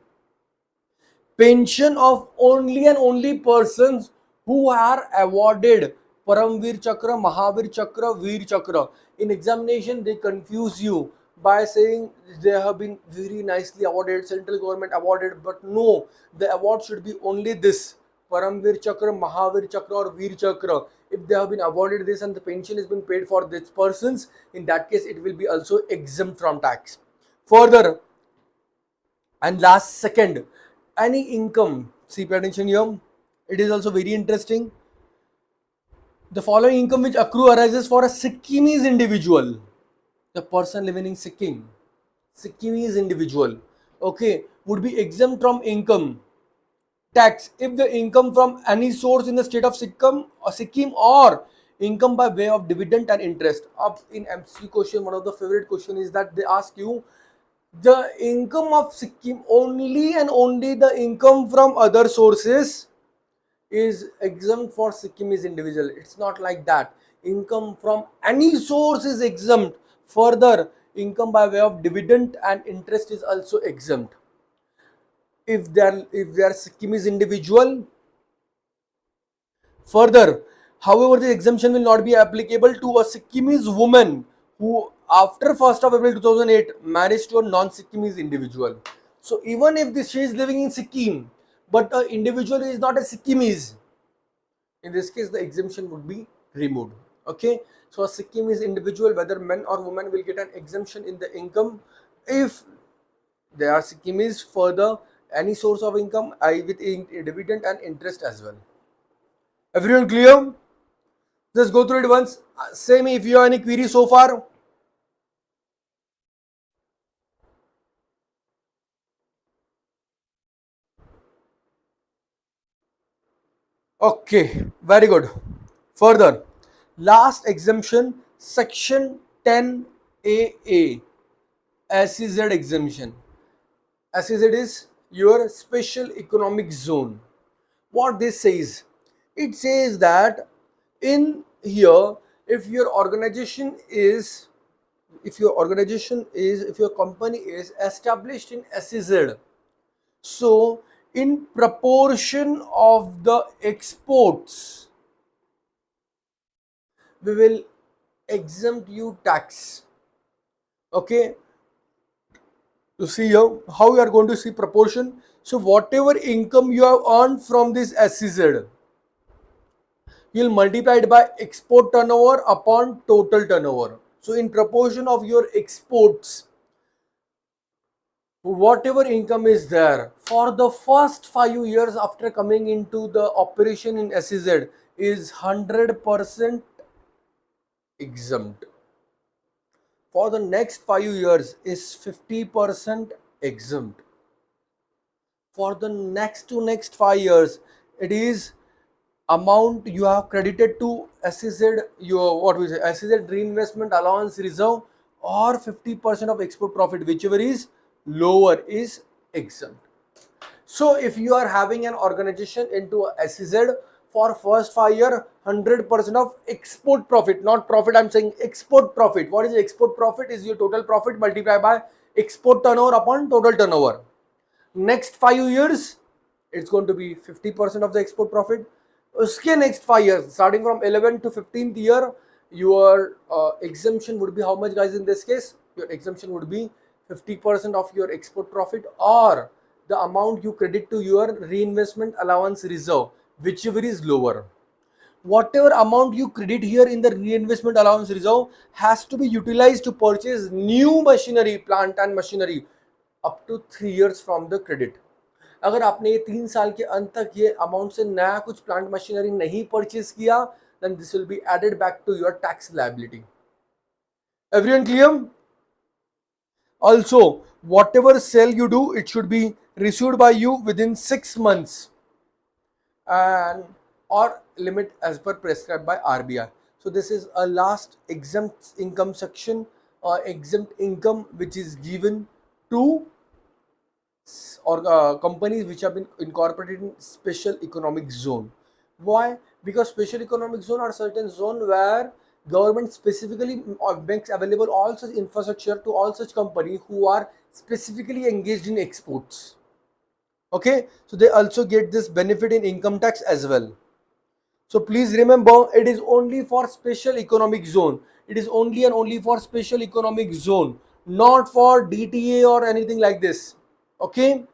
Pension of only and only persons who are awarded Paramveer Chakra, Mahavir Chakra, Veer Chakra. In examination, they confuse you by saying they have been very nicely awarded, central government awarded, but no, the award should be only this Paramveer Chakra, Mahavir Chakra, or Veer Chakra. If they have been awarded this and the pension has been paid for these persons, in that case, it will be also exempt from tax. Further, and last, second, any income, see, pay attention here, it is also very interesting. The following income which accrue arises for a Sikkimese individual, the person living in Sikkimese individual, okay, would be exempt from income tax if the income from any source in the state of Sikkim or income by way of dividend and interest. Up in MC question, one of the favorite question is that they ask you the income of Sikkim, only and only the income from other sources is exempt for Sikkimese individual. It's not like that. Income from any source is exempt. Further, income by way of dividend and interest is also exempt. If they are Sikkimese individual. Further, however, the exemption will not be applicable to a Sikkimese woman who after 1st of April 2008 marries to a non-Sikkimese individual. So even if she is living in Sikkim, but an individual is not a Sikkimese, in this case the exemption would be removed. Okay, so a Sikkimese individual, whether men or women, will get an exemption in the income if they are Sikkimese. Further, any source of income with dividend and interest as well. Everyone clear? Just go through it once. Say me if you have any query so far. Okay, very good. Further, last exemption, section 10AA, SEZ exemption. SEZ is your special economic zone. What this says? It says that in here, if your company is established in SEZ, so in proportion of the exports, we will exempt you tax. Okay, you see here how you are going to see proportion. So whatever income you have earned from this SEZ, you'll multiply it by export turnover upon total turnover. So in proportion of your exports, whatever income is there for the first 5 years after coming into the operation in SEZ is 100% exempt. For the next 5 years is 50% exempt. For the next 5 years, it is amount you have credited to SEZ, your SEZ reinvestment allowance reserve, or 50% of export profit, whichever is lower, is exempt. So if you are having an organization into a SEZ for first 5 year, 100% of export profit, not profit, I'm saying export profit. What is export profit? Is your total profit multiplied by export turnover upon total turnover. Next 5 years, it's going to be 50% of the export profit. Uske next 5 years, starting from 11th to 15th year, your exemption would be how much, guys? In this case, your exemption would be 50% of your export profit, or the amount you credit to your reinvestment allowance reserve, whichever is lower. Whatever amount you credit here in the reinvestment allowance reserve has to be utilized to purchase new machinery, plant and machinery up to 3 years from the credit. अगर आपने ये 3 साल के अंत तक ये amount से नया कुछ प्लांट मशीनरी नहीं परचेज किया, then this will be added back to your tax liability. Everyone clear? Also, whatever sale you do, it should be received by you within 6 months and or limit as per prescribed by RBI. So this is a last exempt income section or exempt income which is given to or companies which have been incorporated in special economic zone. Why? Because special economic zone are certain zone where government specifically makes available all such infrastructure to all such company who are specifically engaged in exports. Okay, so they also get this benefit in income tax as well. So please remember, it is only for special economic zone. It is only and only for special economic zone, not for DTA or anything like this. Okay,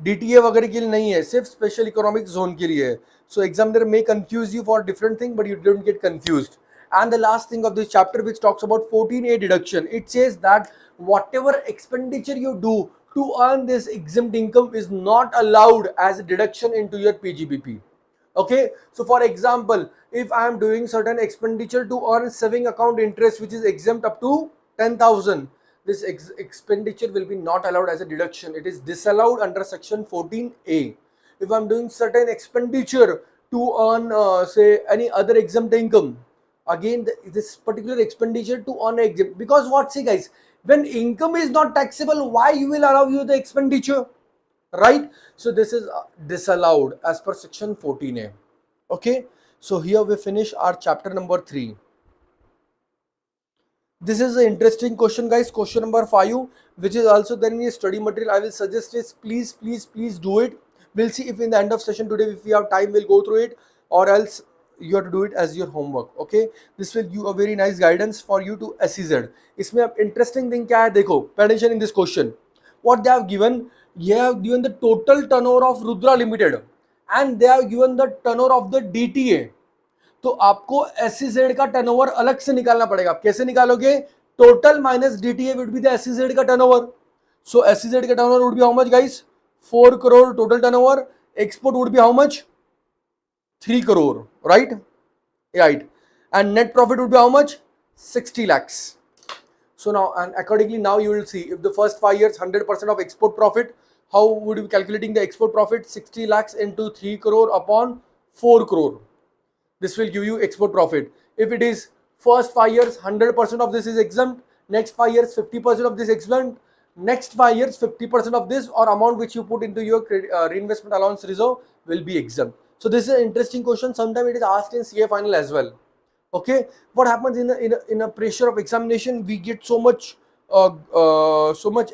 DTA वगैरह के लिए नहीं है, सिर्फ special economic zone के लिए है. So examiner may confuse you for different thing, but you don't get confused. And the last thing of this chapter, which talks about 14A deduction, it says that whatever expenditure you do to earn this exempt income is not allowed as a deduction into your PGBP. Okay, so for example, if I am doing certain expenditure to earn saving account interest which is exempt up to 10,000, this expenditure will be not allowed as a deduction. It is disallowed under section 14A. If I'm doing certain expenditure to earn say any other exempt income, again this particular expenditure to earn exempt, because what, see guys, when income is not taxable, why you will allow you the expenditure, right? So this is disallowed as per section 14A. Okay, so here we finish our chapter number 3. This is an interesting question, guys. Question number 5, which is also there in your study material. I will suggest is please do it. We'll see if in the end of session today, if we have time, we'll go through it, or else you have to do it as your homework. Okay, this will give a very nice guidance for you to SEZ. इसमें अब interesting thing क्या है देखो, pay attention in this question. What they have given, they have given the total turnover of Rudra Limited, and they have given the turnover of the DTA. तो आपको SEZ का turnover अलग से निकालना पड़ेगा. आप कैसे निकालोगे? Total minus DTA would be the SEZ का टर्नओवर. सो एसईजेड का turnover would be how much guys? 4 crore total turnover. Export would be how much? 3 crore, right? Right. And net profit would be how much? 60 lakhs. So now, and accordingly, now you will see if the first 5 years 100% of export profit, how would you be calculating the export profit? 60 lakhs into 3 crore upon 4 crore. This will give you export profit. If it is first 5 years 100% of this is exempt, next 5 years 50% of this exempt, next 5 years 50% of this or amount which you put into your reinvestment allowance reserve will be exempt. So this is an interesting question. Sometimes it is asked in CA final as well. Okay, what happens in a pressure of examination, we get so much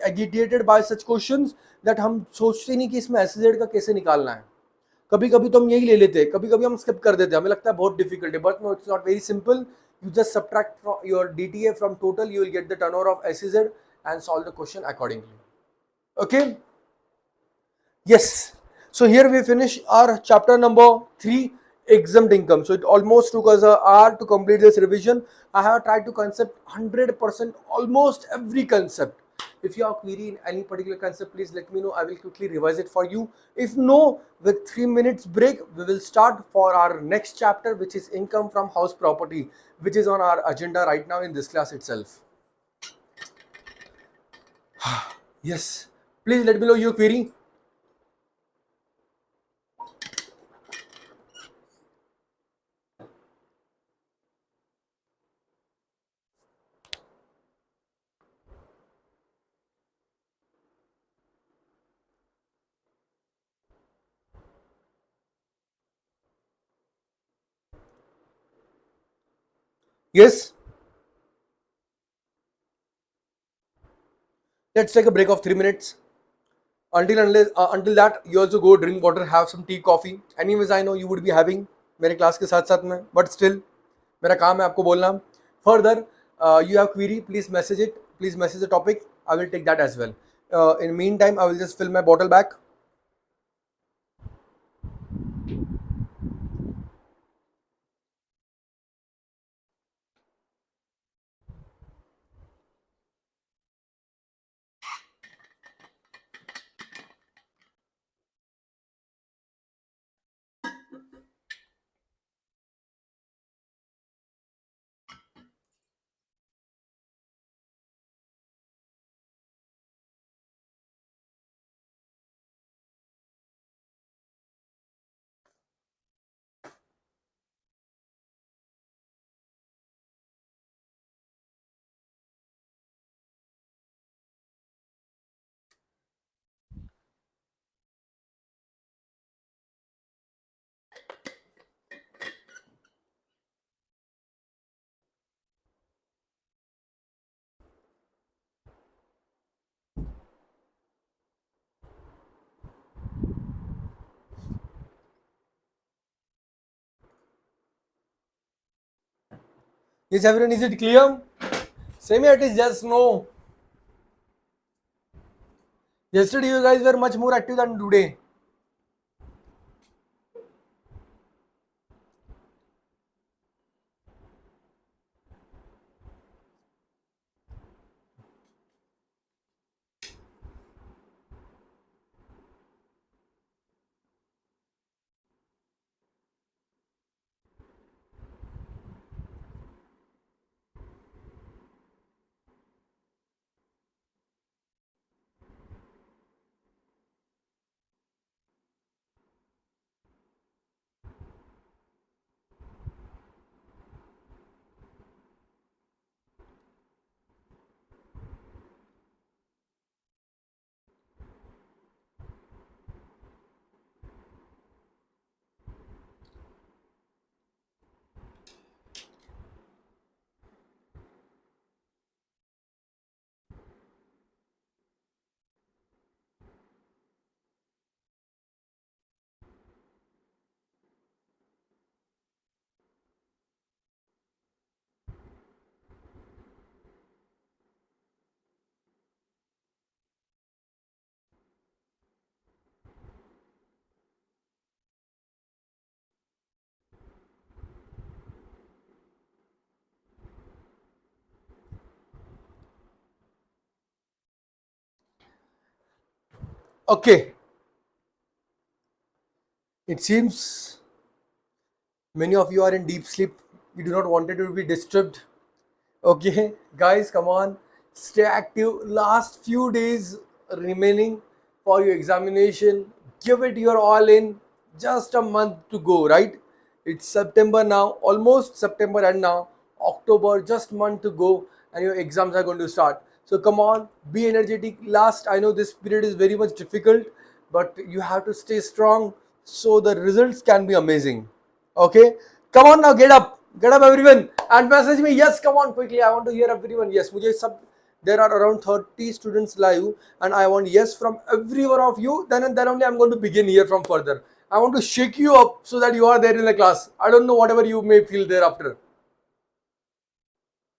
agitated by such questions that हम सोचते नहीं कि इसमें SEZ का कैसे निकालना है. कभी कभी तो हम यही ले लेते हैं, कभी कभी हम स्किप कर देते हैं, हमें लगता है बहुत डिफिकल्ट है, but no, it's not very simple. You just subtract your DTA from total, you will get the turnover of SEZ and solve the question accordingly. Okay, yes. So here we finish our chapter number 3, exempt income. So it almost took us an hour to complete this revision. I have tried to concept 100% almost every concept. If you have query in any particular concept, please let me know. I will quickly revise it for you. If no, with 3 minutes break, we will start for our next chapter, which is income from house property, which is on our agenda right now in this class itself. Yes, please let me know your query. Yes, let's take a break of 3 minutes. Until that, you also go drink water, have some tea, coffee. Anyways, I know you would be having मेरे class के साथ साथ में, but still मेरा काम है आपको बोलना. Further, you have query, please message it. Please message the topic. I will take that as well. In the meantime, I will just fill my bottle back. Is everyone, is it clear? Same here, it is just no. Yesterday you guys were much more active than today. Okay, it seems many of you are in deep sleep. You do not want it to be disturbed. Okay, guys, come on, stay active. Last few days remaining for your examination. Give it your all in. Just a month to go, right? It's September now, almost September, and now October, just month to go, and your exams are going to start. So come on, be energetic. Last, I know this period is very much difficult, but you have to stay strong so the results can be amazing. Okay, come on now, get up everyone, and message me. Yes, come on quickly. I want to hear everyone. Yes, मुझे सब. There are around 30 students live, and I want yes from every one of you. Then and then only I'm going to begin here from further. I want to shake you up so that you are there in the class. I don't know whatever you may feel thereafter.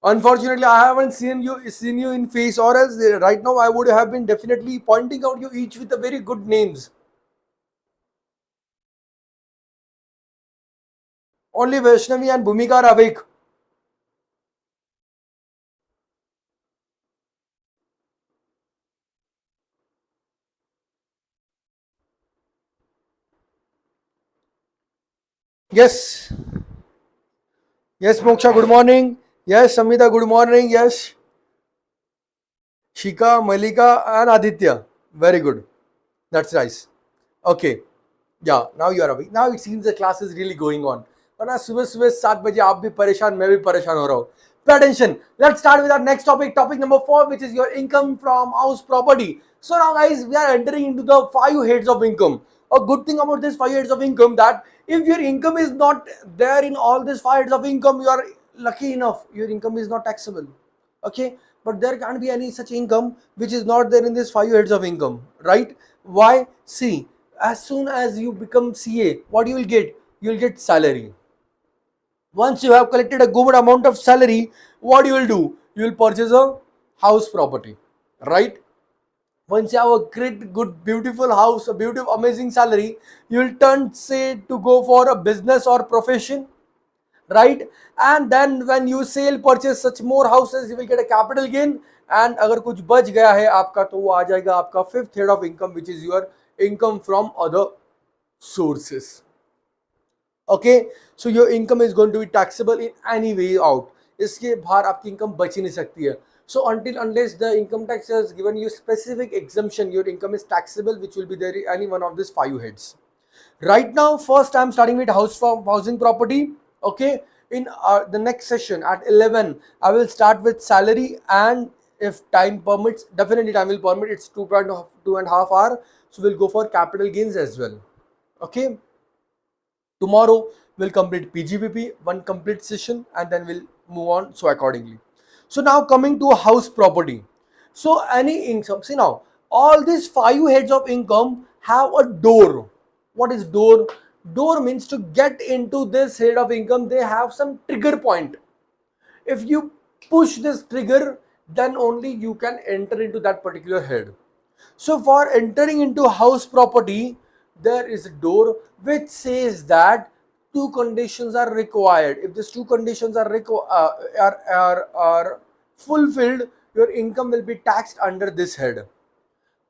Unfortunately, I haven't seen you in face, or else right now I would have been definitely pointing out you each with a very good names. Only Vaishnavi and Bhumika are awake. Yes, yes, Moksha, good morning. Yes, Samita, good morning. Yes, Shika, Malika, and Aditya. Very good. That's nice. Okay. Yeah, now you are awake. Now it seems the class is really going on. वरना सुबह सुबह 7 बजे आप भी परेशान, मैं भी परेशान हो रहा हूँ. Pay attention. Let's start with our next topic. Topic number 4, which is your income from house property. So now, guys, we are entering into the 5 heads of income. A good thing about this 5 heads of income, that if your income is not there in all these 5 heads of income, you are lucky enough. Your income is not taxable. Okay, but there can't be any such income which is not there in this 5 heads of income, right? Why? See, as soon as you become CA, what you will get? You will get salary. Once you have collected a good amount of salary, what you will do? You will purchase a house property, right? Once you have a great, good, beautiful house, a beautiful, amazing salary, you will turn, say, to go for a business or profession, right? And then when you sell, purchase such more houses, you will get a capital gain. And अगर कुछ बच गया है आपका, तो वो आ जाएगा आपका fifth head of income, which is your income from other sources. Okay, so your income is going to be taxable in any way out. इसके बाहर आपकी income बच ही नहीं सकती है. So until unless the income tax has given you specific exemption, your income is taxable, which will be there in any one of these 5 heads. Right now, first I'm starting with housing property. Okay, in the next session at 11, I will start with salary, and if time permits, definitely time will permit, it's 2.5 hour, so we'll go for capital gains as well. Okay, tomorrow we'll complete PGBP, one complete session, and then we'll move on so accordingly. So now coming to house property. So any income, see now, all these 5 heads of income have a door. What is door? Door means to get into this head of income, they have some trigger point. If you push this trigger, then only you can enter into that particular head. So for entering into house property, there is a door which says that two conditions are required. If these two conditions are fulfilled, your income will be taxed under this head.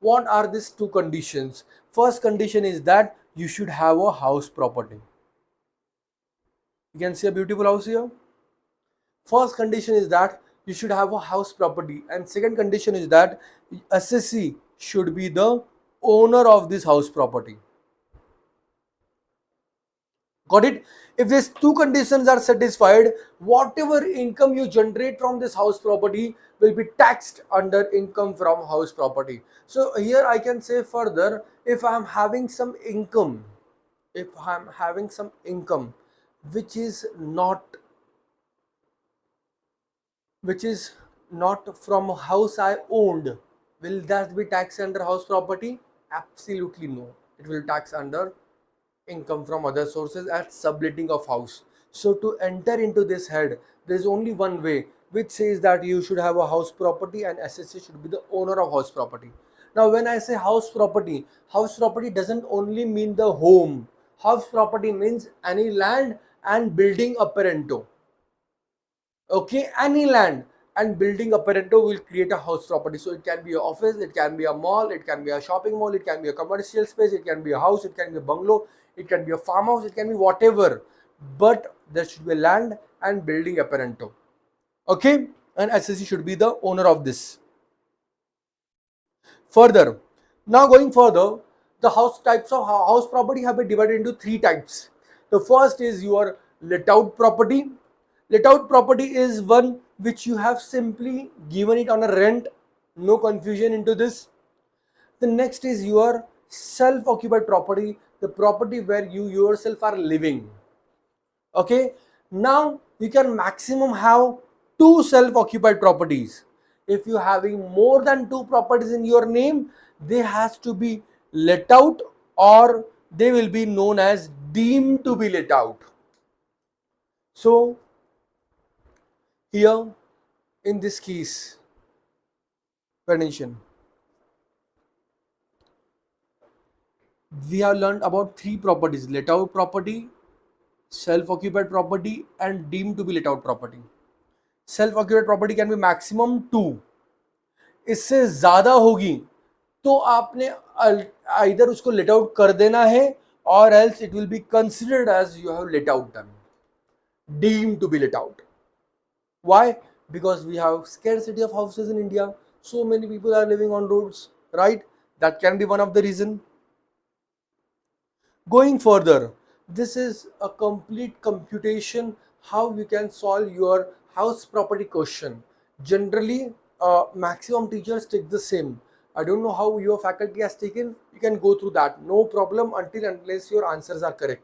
What are these two conditions? First condition is that you should have a house property. You can see a beautiful house here. First condition is that you should have a house property, and second condition is that assessee should be the owner of this house property. Got it? If these two conditions are satisfied, whatever income you generate from this house property will be taxed under income from house property. So here I can say further, if I am having some income, which is not from a house I owned, will that be taxed under house property? Absolutely no. It will tax under income from other sources as subletting of house. So to enter into this head, there is only one way, which says that you should have a house property and assessee should be the owner of house property. Now when I say house property doesn't only mean the home. House property means any land and building apparento. Okay, any land and building apparento will create a house property. So it can be an office, it can be a mall, it can be a shopping mall, it can be a commercial space, it can be a house, it can be a bungalow, it can be a farmhouse, it can be whatever, but there should be land and building apparento. Okay, and assessee should be the owner of this. Further, now going further, the house types of house property have been divided into three types. The first is your let out property. Let out property is one which you have simply given it on a rent, no confusion into this. The next is your self-occupied property, the property where you yourself are living. Okay, now you can maximum have two self-occupied properties. If you are having more than two properties in your name, they has to be let out or they will be known as deemed to be let out. So here in this case, pay attention. We have learned about three properties: let out property, self-occupied property and deemed to be let out property. Self-occupied property can be maximum 2. इससे ज़्यादा होगी तो आपने either उसको let out कर देना है or else it will be considered as you have let out them. Deemed to be let out. Why? Because we have scarcity of houses in India. So many people are living on roads, right? That can be one of the reason. Going further, this is a complete computation how you can solve your house property question. Generally, maximum teachers take the same. I don't know how your faculty has taken. You can go through that. No problem unless your answers are correct.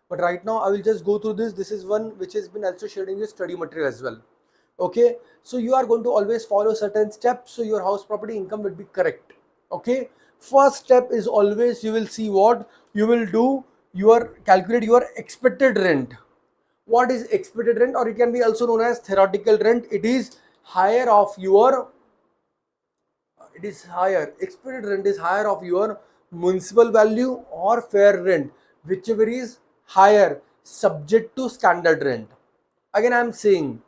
But right now, I will just go through this. This is one which has been also shared in your study material as well. Okay, so you are going to always follow certain steps so your house property income will be correct. Okay, first step is always you will see what you will do, calculate your expected rent. What is expected rent, or it can be also known as theoretical rent? It is higher of your expected rent is higher of your municipal value or fair rent, whichever is higher, subject to standard rent. Again I am saying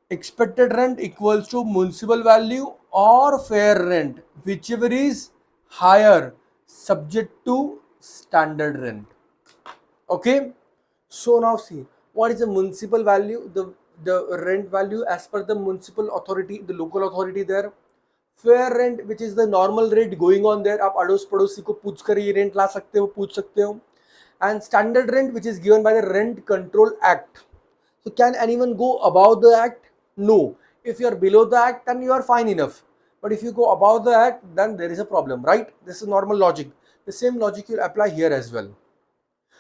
expected rent equals to municipal value or fair rent, whichever is higher, subject to standard rent. Okay, so now see what is the municipal value, the rent value as per the municipal authority, the local authority there. Fair rent, which is the normal rate going on there, आप अड़ोस पड़ोसी को पूछ कर ये rent ला सकते हो, पूछ सकते हो. And standard rent, which is given by the Rent Control Act. So can anyone go above the act? No. If you are below the act, then you are fine enough. But if you go above the act, then there is a problem, right? This is normal logic. The same logic will apply here as well.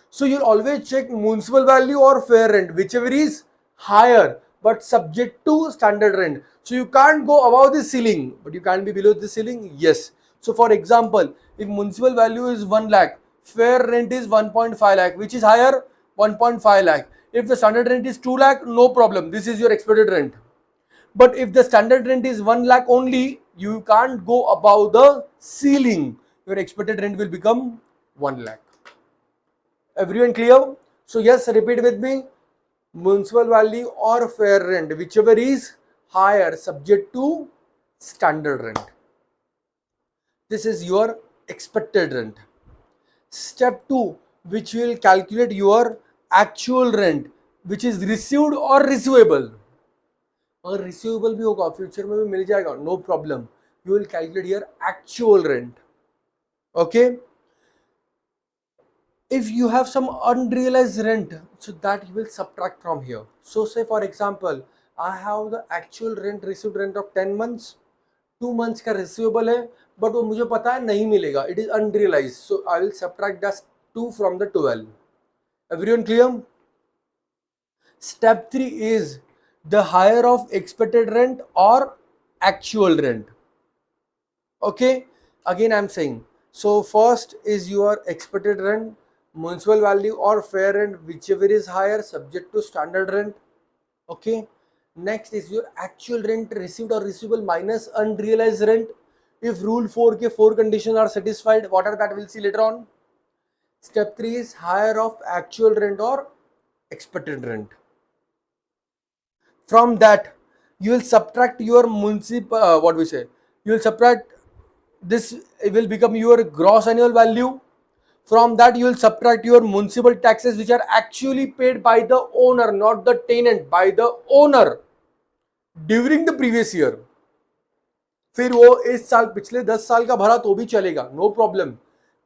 So you'll always check municipal value or fair rent, whichever is higher, but subject to standard rent. So you can't go above the ceiling, but you can't be below the ceiling. Yes. So for example, if municipal value is 1 lakh, fair rent is 1.5 lakh, which is higher, 1.5 lakh. If the standard rent is 2 lakh, no problem, this is your expected rent. But if the standard rent is 1 lakh only, you can't go above the ceiling. Your expected rent will become 1 lakh. Everyone clear? So yes, repeat with me. Municipal value or fair rent, whichever is higher, subject to standard rent. This is your expected rent. Step 2, which will calculate your actual rent, which is received or receivable. अगर receivable भी होगा, future में भी मिल जाएगा, no problem. You will calculate here actual rent. Okay. If you have some unrealized rent, so that you will subtract from here. So say for example, I have the actual rent, received rent of 10 months, 2 months का receivable है, but वो मुझे पता है नहीं मिलेगा, it is unrealized, so I will subtract that 2 from the 12. Everyone clear? Step 3 is the higher of expected rent or actual rent. Okay, again I am saying, so first is your expected rent, municipal value or fair rent, whichever is higher, subject to standard rent. Okay, next is your actual rent received or receivable minus unrealized rent. If rule 4 के 4 conditions are satisfied, what are that we'll see later on. Step 3 is higher of actual rent or expected rent. From that you will subtract your municipal you will subtract this, it will become your gross annual value. From that you will subtract your municipal taxes which are actually paid by the owner, not the tenant, by the owner during the previous year. फिर वो इस साल पिछले 10 साल का भरा तो भी चलेगा, no problem,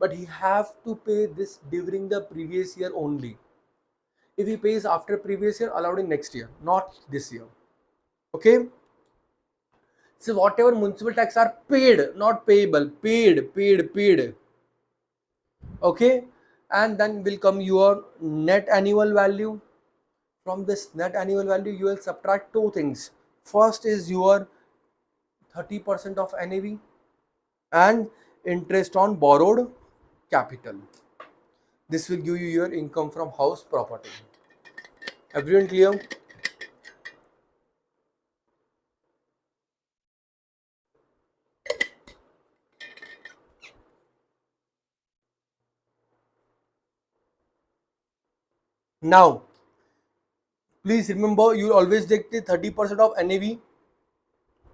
but he have to pay this during the previous year only. If he pays after previous year, allowed in next year, not this year. Okay, so whatever municipal tax are paid, not payable, paid. Okay, and then will come your net annual value. From this net annual value you will subtract two things. First is your 30% of NAV and interest on borrowed capital. This will give you your income from house property. Everyone clear? Now please remember, you always take the 30% of NAV.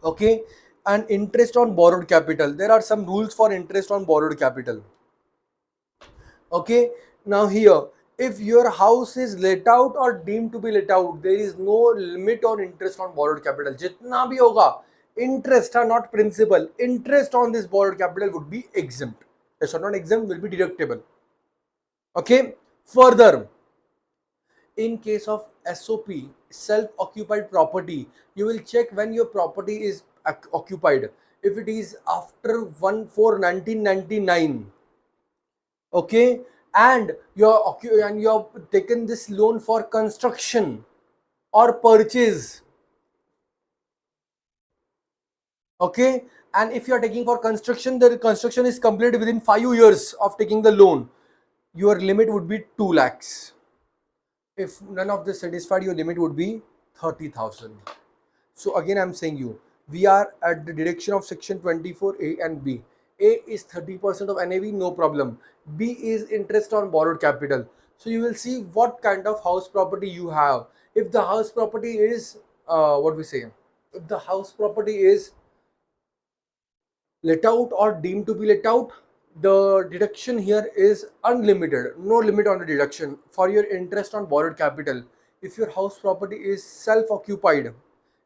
Okay, and interest on borrowed capital. There are some rules for interest on borrowed capital. Okay, now here, if your house is let out or deemed to be let out, there is no limit on interest on borrowed capital. Jitna bhi hoga, interest are not principal, interest on this borrowed capital would be exempt. Yes or not exempt, will be deductible. Okay, further, in case of SOP, self-occupied property, you will check when your property is occupied. If it is after 1/4/1999, okay, and you have taken this loan for construction or purchase, okay, and if you are taking for construction, the construction is completed within 5 years of taking the loan, your limit would be 2 lakhs. If none of this satisfied, your limit would be 30,000. So again I'm saying you, we are at the direction of section 24A and B. A is 30% of NAV, no problem. B is interest on borrowed capital. So you will see what kind of house property you have. If the house property is if the house property is let out or deemed to be let out, the deduction here is unlimited, no limit on the deduction for your interest on borrowed capital. If your house property is self-occupied,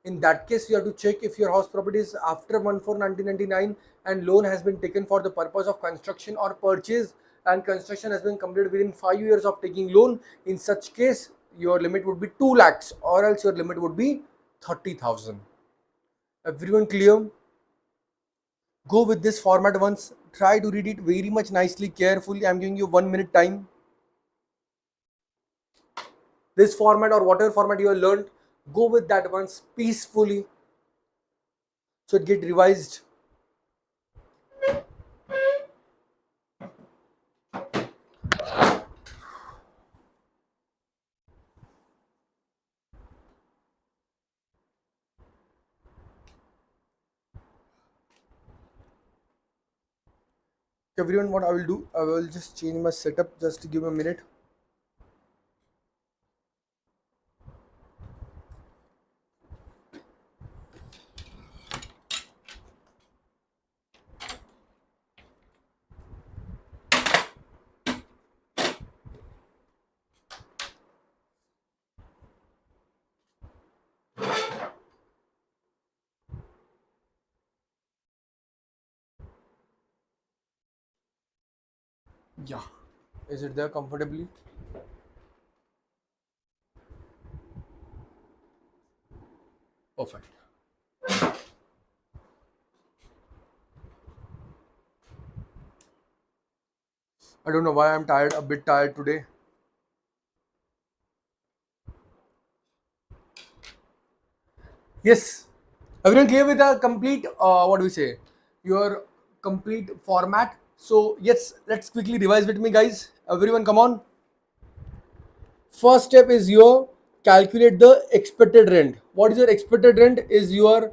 in that case you have to check if your house property is after 1/4/1999 and loan has been taken for the purpose of construction or purchase, and construction has been completed within 5 years of taking loan. In such case your limit would be 2 lakhs or else your limit would be 30,000. Everyone clear? Go with this format once, try to read it very much nicely, carefully. I'm giving you 1 minute time. This format or whatever format you have learned, go with that once peacefully so it get revised. everyone, what I will do, I will just change my setup. Just give me a minute. Yeah, is it there comfortably? Perfect. I don't know why I'm tired, a bit tired today. Yes. Everyone clear with a complete, what do we say? Your complete format. So, yes, let's quickly revise with me, guys. Everyone, come on. First step is your calculate the expected rent. What is your expected rent? Is your,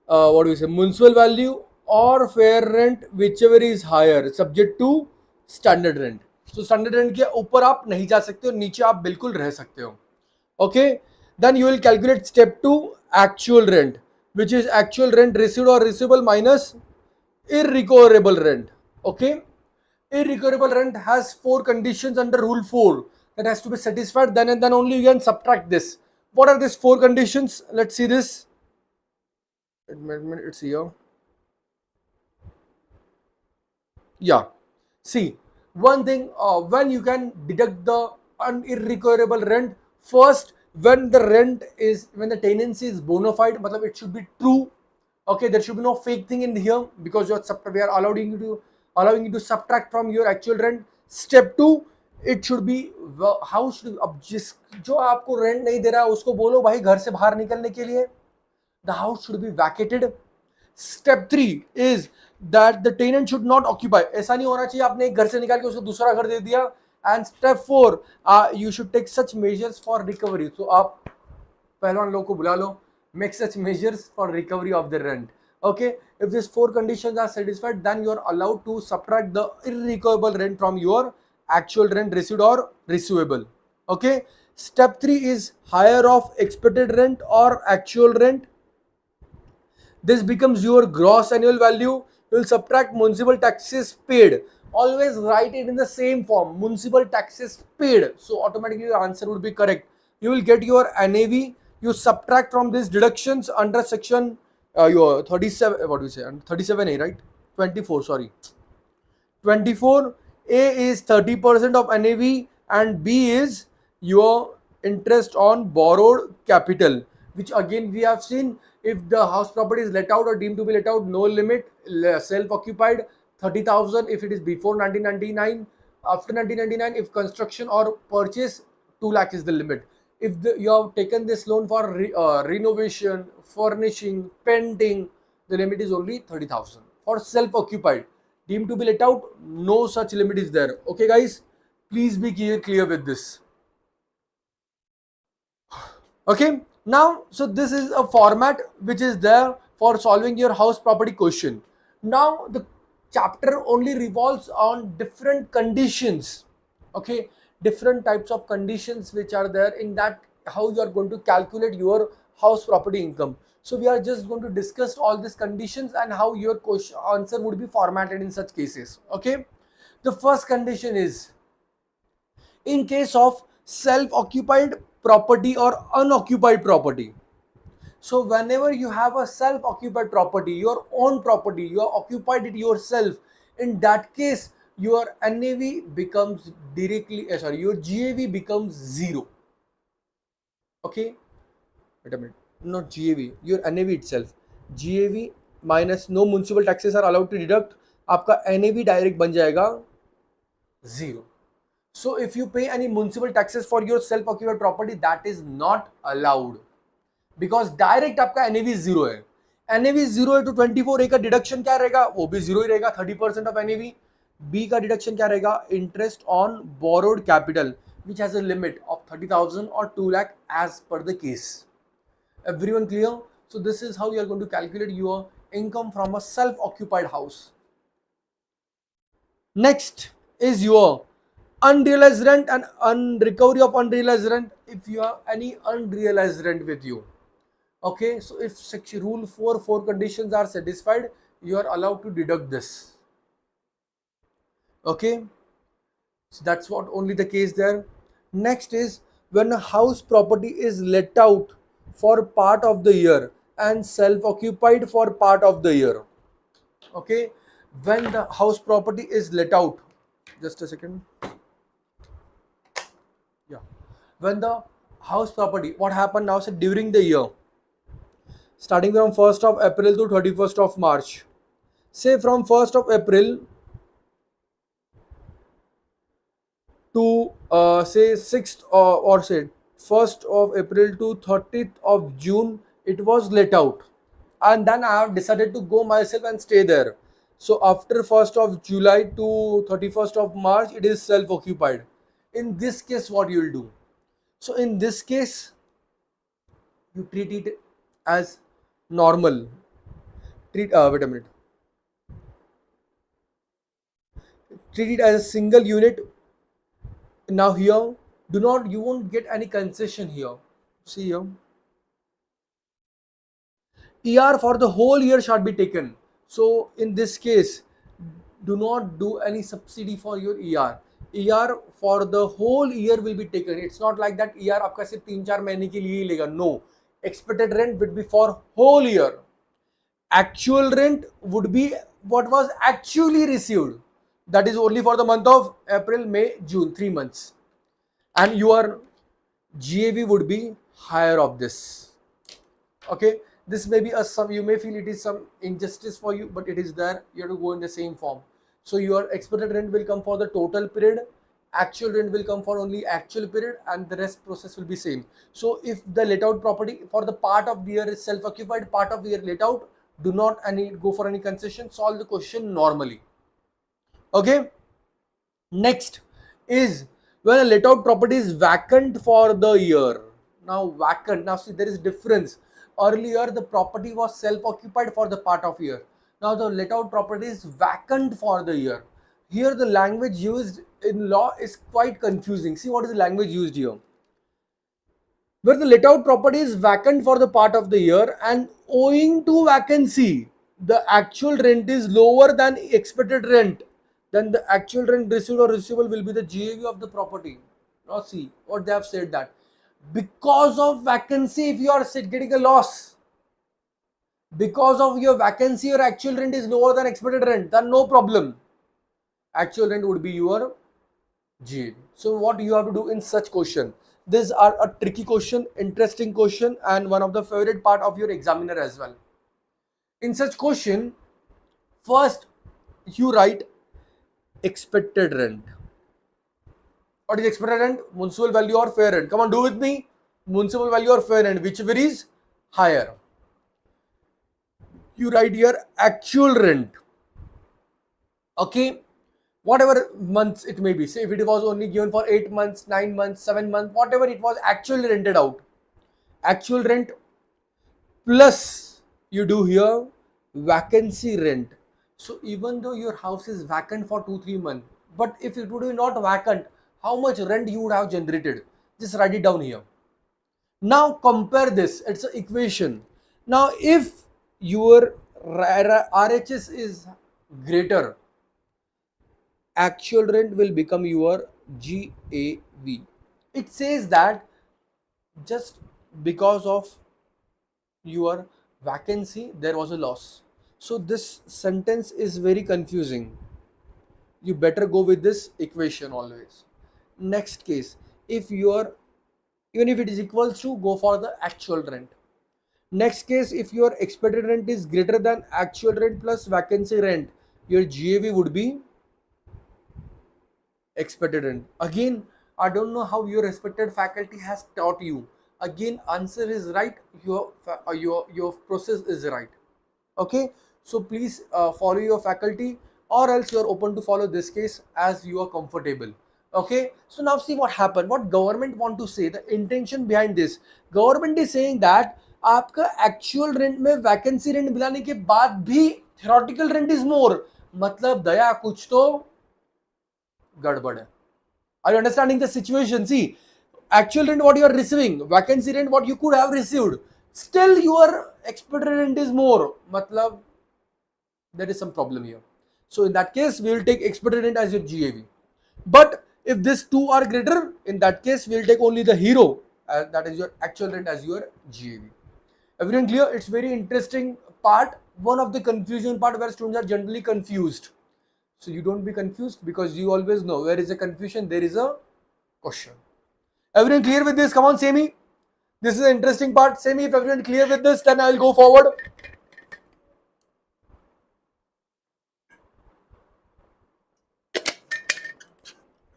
what do we say, municipal value or fair rent, whichever is higher, subject to standard rent. So, standard rent के ऊपर आप नहीं जा सकते हो, नीचे आप बिल्कुल रह सकते हो. Okay, then you will calculate step 2 actual rent, which is actual rent received or receivable minus irrecoverable rent. Okay, irrecoverable rent has 4 conditions under rule 4 that has to be satisfied, then and then only you can subtract this. What are these 4 conditions? Let's see this. It's here. Yeah, see, one thing, when you can deduct the irrecoverable rent, first when the rent is, when the tenancy is bona fide, matlab it should be true. Okay, there should be no fake thing in here, because we are allowing you to subtract from your actual rent. Step 2, it should be, how should, अब जिस जो आपको rent नहीं दे रहा है उसको बोलो भाई घर से बाहर निकलने के लिए. The house should be vacated. Step 3 is that the tenant should not occupy. ऐसा नहीं होना चाहिए आपने एक घर से निकाल के उसको दूसरा घर दे दिया. And step 4, you should take such measures for recovery. So आप पहलवान लोगों को बुला लो, make such measures for recovery of the rent. Okay, if these 4 conditions are satisfied, then you are allowed to subtract the irrecoverable rent from your actual rent received or receivable. Okay, step 3 is higher of expected rent or actual rent. This becomes your gross annual value. You will subtract municipal taxes paid. Always write it in the same form, municipal taxes paid. So automatically your answer would be correct. You will get your NAV. You subtract from these deductions under section your 37, what do we say, 37A, right? 24, sorry. 24A is 30% of NAV and B is your interest on borrowed capital, which again we have seen, if the house property is let out or deemed to be let out, no limit, self-occupied, 30,000 if it is before 1999. After 1999, if construction or purchase, 2 lakh is the limit. If you have taken this loan for renovation, furnishing, painting, the limit is only 30,000. For self-occupied, deemed to be let out, no such limit is there. Okay, guys, please be clear with this. Okay, now, so this is a format which is there for solving your house property question. Now the chapter only revolves on different conditions. Okay, different types of conditions which are there in that, how you are going to calculate your house property income. So we are just going to discuss all these conditions and how your question answer would be formatted in such cases. Okay, the first condition is, in case of self-occupied property or unoccupied property. So whenever you have a self-occupied property, your own property, you are occupied it yourself, in that case your NAV becomes directly, your GAV becomes 0. Okay, wait a minute, not GAV, your NAV itself. GAV minus no municipal taxes are allowed to deduct, आपका NAV direct बन जाएगा 0. So if you pay any municipal taxes for your self-occupied property, that is not allowed, because direct आपका NAV 0 है. NAV 0 है तो 24A का deduction क्या रहेगा, वो भी 0 ही रहेगा, 30% of NAV. B का डिडक्शन क्या रहेगा, interest on borrowed capital, which has a limit of 30,000 or 2 lakh as per the case. Everyone clear? So this is how you are going to calculate your income from a self-occupied house. Next is your unrealized rent and recovery of unrealized rent. If you have any unrealized rent with you, okay, so if section rule 4 conditions are satisfied, you are allowed to deduct this. Okay, so that's what only the case there. Next is when a house property is let out for part of the year and self occupied for part of the year. Okay, when the house property is let out, just a second. Yeah, when the house property, what happened now, so during the year starting from 1st of April to 31st of March, say from 1st of April to say 6th or say 1st of April to 30th of June, it was let out, and then I have decided to go myself and stay there. So after 1st of July to 31st of March, it is self occupied. In this case, what you will do? So in this case, you treat it as normal. Wait a minute. Treat it as a single unit. Now here, do not, you won't get any concession here. See here, ER for the whole year shall be taken. So in this case, do not do any subsidy for your ER. ER for the whole year will be taken. It's not like that ER आपका सिर्फ 3-4 महीने के लिए ही लेगा. No, expected rent would be for whole year. Actual rent would be what was actually received. That is only for the month of April, May, June, 3 months. And your GAV would be higher of this. Okay, this may be a some, you may feel it is some injustice for you, but it is there. You have to go in the same form. So your expected rent will come for the total period, actual rent will come for only actual period, and the rest process will be same. So if the let out property for the part of the year is self occupied, part of the year let out, do not any go for any concession, solve the question normally. Okay, next is when a let out property is vacant for the year. Now vacant, now see there is difference. Earlier the property was self occupied for the part of year. Now the let out property is vacant for the year. Here the language used in law is quite confusing. See what is the language used here. Where the let out property is vacant for the part of the year and owing to vacancy, the actual rent is lower than expected rent, then the actual rent received or receivable will be the GAV of the property. Now see what they have said, that because of vacancy, if you are getting a loss, because of your vacancy, your actual rent is lower than expected rent, then no problem. Actual rent would be your GAV. So what you have to do in such question? These are a tricky question, interesting question, and one of the favorite part of your examiner as well. In such question, first you write expected rent. What is expected rent? Municipal value or fair rent? Come on, do with me. Municipal value or fair rent, whichever is higher. You write here actual rent. Okay, whatever months it may be. Say if it was only given for 8 months, 9 months, 7 months, whatever it was actually rented out. Actual rent plus you do here vacancy rent. So even though your house is vacant for 2-3 months, but if it would be not vacant, how much rent you would have generated? Just write it down here. Now compare this. It's an equation. Now if your RHS is greater, actual rent will become your GAV. It says that just because of your vacancy there was a loss. So this sentence is very confusing. You better go with this equation always. Next case, if your, even if it is equals to, go for the actual rent. Next case, if your expected rent is greater than actual rent plus vacancy rent, your GAV would be expected rent. Again, I don't know how your respected faculty has taught you. Again, answer is right, your process is right. Okay, so please follow your faculty, or else you are open to follow this case as you are comfortable. Okay, so now see what happened, what government want to say, the intention behind this. Government is saying that आपका actual rent में vacancy rent मिलाने के बाद भी theoretical rent is more. मतलब दया कुछ तो gadbad hai. Are you understanding the situation? See, actual rent what you are receiving, vacancy rent what you could have received, still your expected rent is more. Matlab, there is some problem here. So in that case, we will take expected rent as your GAV. But if these two are greater, in that case, we will take only the hero, that is your actual rent as your GAV. Everyone clear? It's very interesting part. One of the confusion part where students are generally confused. So you don't be confused because you always know where is a confusion, there is a question. Everyone clear with this? Come on, Semi. This is the interesting part. Semi, if everyone clear with this, then I will go forward.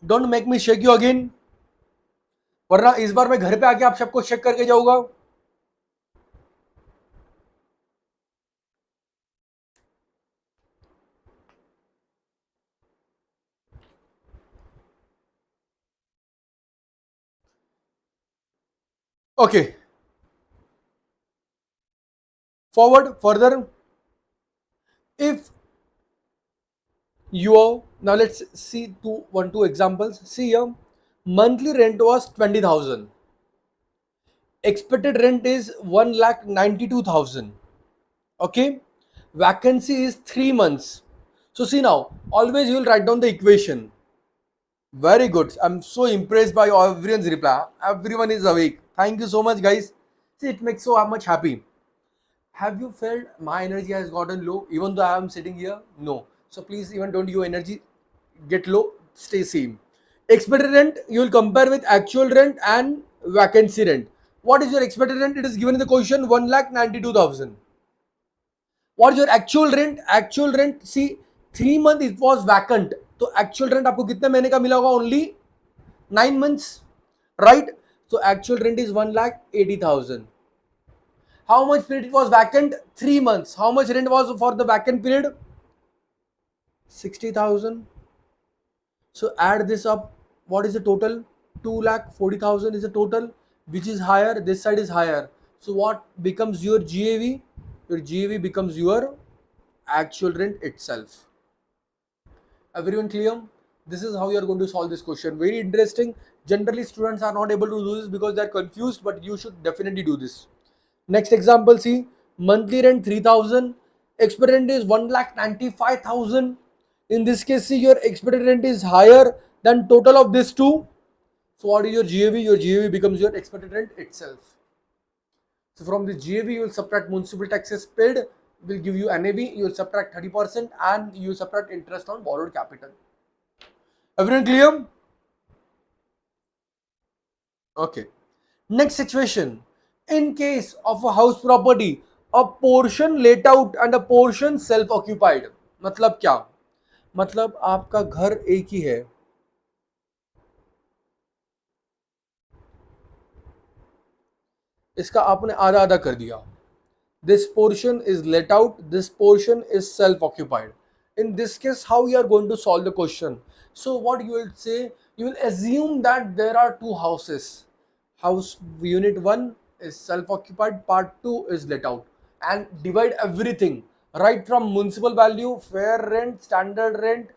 Don't make me shake you again. वरना इस बार मैं घर पे आके आप सबको check करके जाऊंगा. Okay. Forward further. If you now let's see two examples. See here, monthly rent was 20,000. Expected rent is 1,92,000. Okay, vacancy is 3 months. So see now, always you will write down the equation. Very good. I'm so impressed by everyone's reply. Everyone is awake. Thank you so much, guys. See, it makes so much happy. Have you felt my energy has gotten low even though I am sitting here? No. So please, even don't your energy get low. Stay same. Expected rent you will compare with actual rent and vacancy rent. What is your expected rent? It is given in the question 1,92,000. What is your actual rent? Actual rent, see, 3 month it was vacant. So actual rent आपको कितने महीने का मिला होगा? Only 9 months, right? So actual rent is 1,80,000. How much period it was vacant? 3 months. How much rent was for the vacant period? 60,000. So add this up. What is the total? 2,40,000 is the total. Which is higher? This side is higher. So what becomes your GAV? Your GAV becomes your actual rent itself. Everyone clear? This is how you are going to solve this question. Very interesting. Generally, students are not able to do this because they are confused, but you should definitely do this. Next example, see, monthly rent 3,000, expected rent is 1,95,000. In this case, see, your expected rent is higher than total of these two. So what is your GAV? Your GAV becomes your expected rent itself. So from the GAV, you will subtract municipal taxes paid, will give you NAV, you will subtract 30% and you will subtract interest on borrowed capital. Everyone clear? Okay. Next situation. In case of a house property, a portion let out and a portion self occupied. मतलब क्या? मतलब आपका घर एक ही है, इसका आपने आधा आधा कर दिया. This portion is let out, this portion is self occupied. In this case, how you are going to solve the question? So what you will say, you will assume that there are two houses. House unit 1 is self occupied, part 2 is let out, and divide everything right from municipal value, fair rent, standard rent,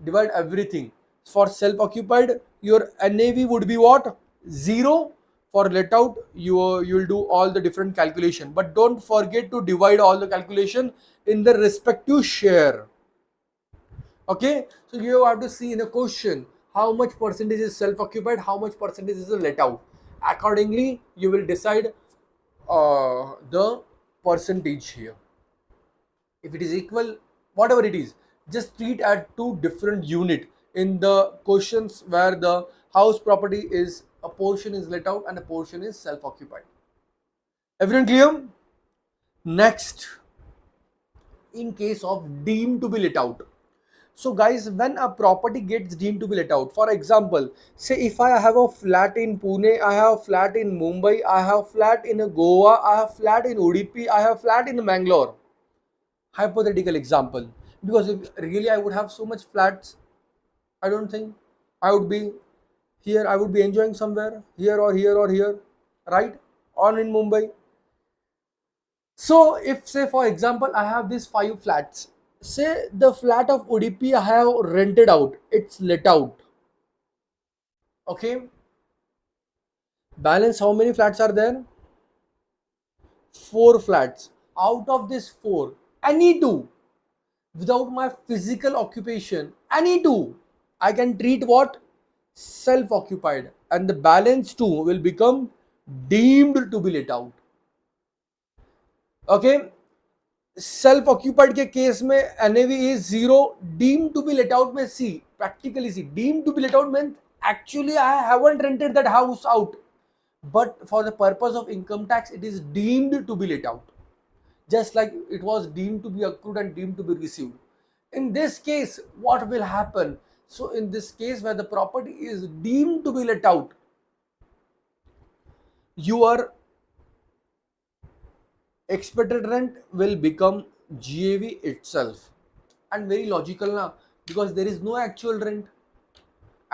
divide everything. For self occupied, your NAV would be what? 0. For let out, you will do all the different calculation, but don't forget to divide all the calculation in the respective share. Okay, so you have to see in a question how much percentage is self occupied, how much percentage is let out. Accordingly, you will decide the percentage here. If it is equal, whatever it is, just treat at two different unit in the questions where the house property is a portion is let out and a portion is self occupied. Everyone clear? Next, in case of deemed to be let out. So guys, when a property gets deemed to be let out, for example, say if I have a flat in Pune, I have a flat in Mumbai, I have a flat in Goa, I have a flat in Udupi, I have a flat in Mangalore. Hypothetical example. Because if really I would have so much flats, I don't think I would be here. I would be enjoying somewhere here or here or here, right? Or in Mumbai. So if say for example I have these 5 flats, say the flat of Udupi I have rented out, it's let out. Okay, balance, how many flats are there? 4 flats. Out of this 4, any two, without my physical occupation, any two, I can treat what? Self occupied, and the balance 2 will become deemed to be let out. Okay, self occupied के case में NAV is zero, deem to be let out में see, practically see, deem to be let out mean actually I haven't rented that house out, but for the purpose of income tax it is deemed to be let out, just like it was deemed to be accrued and deemed to be received. In this case what will happen? So in this case where the property is deemed to be let out, your expected rent will become GAV itself, and very logical na, because there is no actual rent.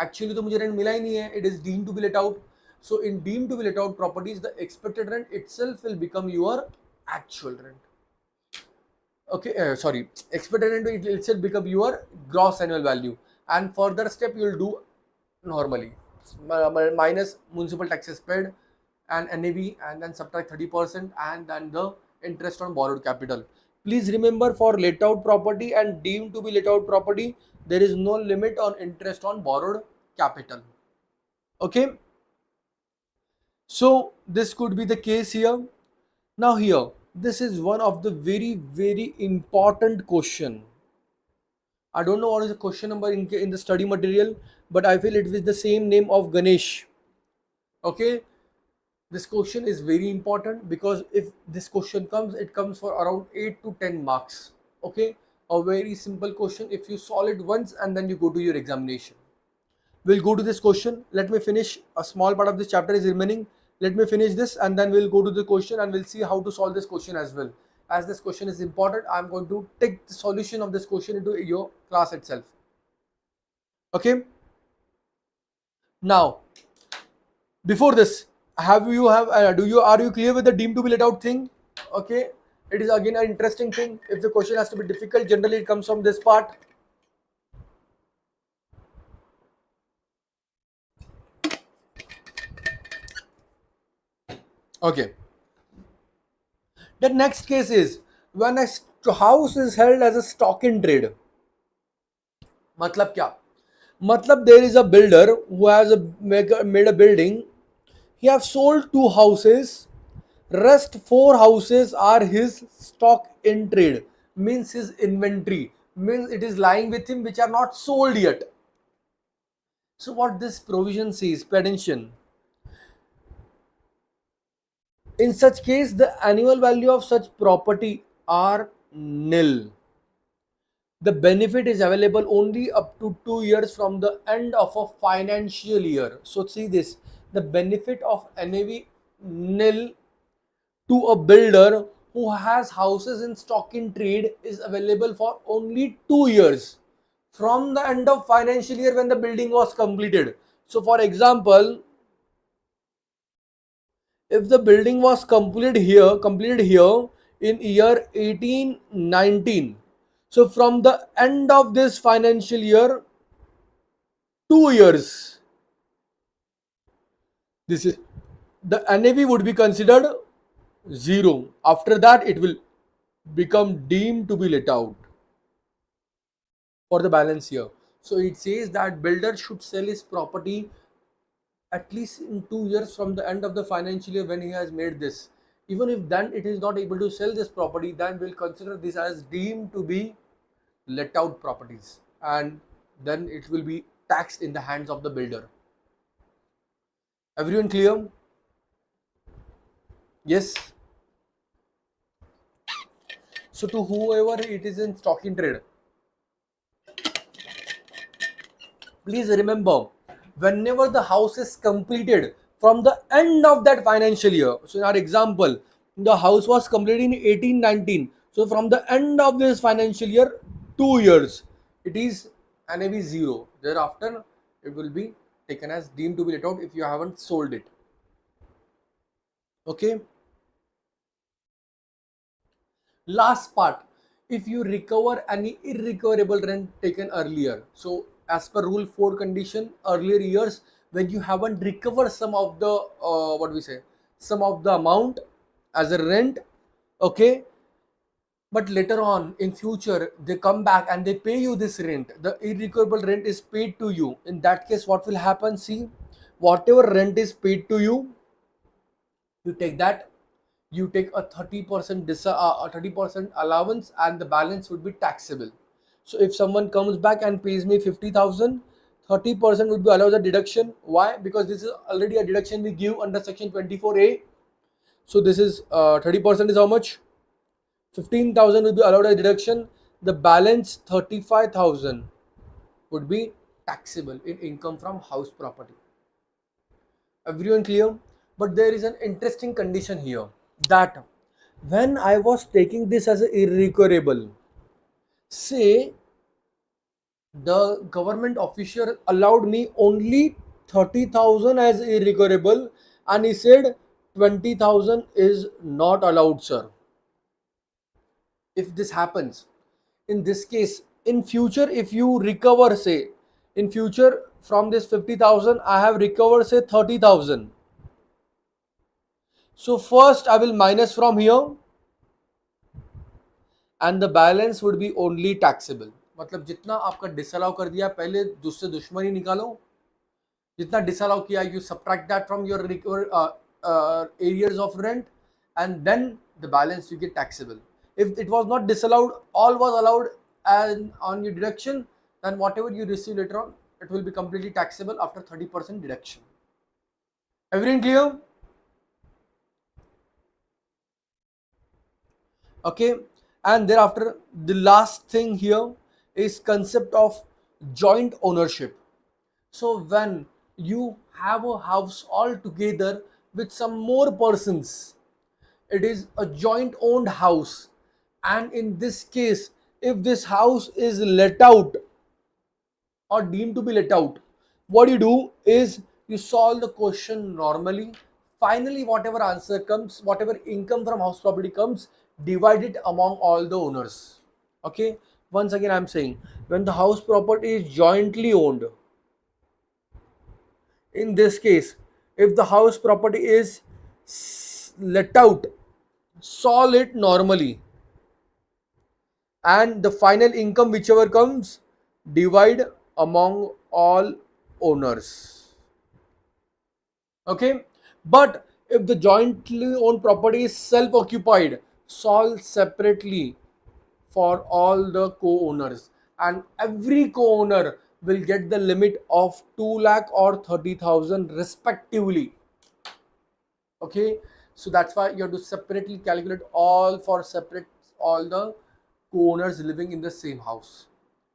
Actually तो मुझे rent मिला ही नहीं है, it is deemed to be let out. So in deemed to be let out properties, the expected rent itself will become your actual rent. Okay, sorry, expected rent will itself become your gross annual value, and further step you will do normally minus municipal taxes paid and NAV, and then subtract 30% and then the interest on borrowed capital. Please remember, for let out property and deemed to be let out property, there is no limit on interest on borrowed capital. Okay, so this could be the case here. Now here, this is one of the very important question. I don't know what is the question number in the study material, but I feel it is the same name of Ganesh. Okay, this question is very important because if this question comes, it comes for around 8 to 10 marks. Okay, a very simple question. If you solve it once and then you go to your examination. We'll go to this question. Let me finish, a small part of this chapter is remaining. Let me finish this and then we'll go to the question and we'll see how to solve this question as well. As this question is important, I'm going to take the solution of this question into your class itself. Okay, now before this, are you clear with the deemed to be let out thing? Okay, it is again an interesting thing. If the question has to be difficult, generally it comes from this part. Okay, the next case is when a house is held as a stock in trade. मतलब क्या? मतलब there is a builder who has made a building. He have sold 2 houses. Rest 4 houses are his stock in trade. Means his inventory. Means it is lying with him which are not sold yet. So what this provision says, pay attention. In such case, the annual value of such property are nil. The benefit is available only up to 2 years from the end of a financial year. So see this, the benefit of NAV nil to a builder who has houses in stock in trade is available for only 2 years from the end of financial year when the building was completed. So for example, if the building was completed here in year 1819, so from the end of this financial year, 2 years, this is the NAV would be considered zero. After that it will become deemed to be let out for the balance year. So it says that builder should sell his property at least in 2 years from the end of the financial year when he has made this. Even if then it is not able to sell this property, then we'll consider this as deemed to be let out properties, and then it will be taxed in the hands of the builder. Everyone clear? Yes. So to whoever it is in stock in trade, please remember, whenever the house is completed from the end of that financial year, so in our example, the house was completed in 1819. So from the end of this financial year, 2 years, it is NAV zero. Thereafter, it will be taken as deemed to be let out if you haven't sold it. Okay. Last part, if you recover any irrecoverable rent taken earlier. So as per rule 4 condition, earlier years when you haven't recovered some of the what we say, some of the amount as a rent, okay, but later on in future they come back and they pay you this rent, the irrecoverable rent is paid to you. In that case what will happen, see, whatever rent is paid to you, you take that, you take a 30% 30% allowance, and the balance would be taxable. So if someone comes back and pays me 50,000, 30% would be allowed a deduction. Why? Because this is already a deduction we give under section 24A. So this is 30% is how much? 15,000 will be allowed a deduction. The balance 35,000 would be taxable in income from house property. Everyone clear? But there is an interesting condition here, that when I was taking this as a irrecoverable, say the government official allowed me only 30,000 as irrecoverable, and he said 20,000 is not allowed, sir. If this happens, in this case, in future, if you recover, say, in future from this 50,000, I have recovered, say, 30,000. So first I will minus from here, and the balance would be only taxable. मतलब जितना आपका disallow कर दिया, पहले दूसरे दुश्मनी निकालो, जितना डिसअलाउ किया, you subtract that from your areas of rent, and then the balance you get taxable. If it was not disallowed, all was allowed and on your deduction, then whatever you receive later on, it will be completely taxable after 30% deduction. Everything clear? Okay, and thereafter the last thing here is concept of joint ownership. So when you have a house all together with some more persons, it is a joint owned house, and in this case, if this house is let out or deemed to be let out, what you do is you solve the question normally. Finally, whatever answer comes, whatever income from house property comes, divide it among all the owners. Okay, once again I'm saying, when the house property is jointly owned, in this case, if the house property is let out, solve it normally, and the final income whichever comes, divide among all owners. Okay, but if the jointly owned property is self occupied, solve separately for all the co-owners, and every co-owner will get the limit of 2 lakh or 30,000 respectively. Okay, so that's why you have to separately calculate all for separate, all the co-owners living in the same house.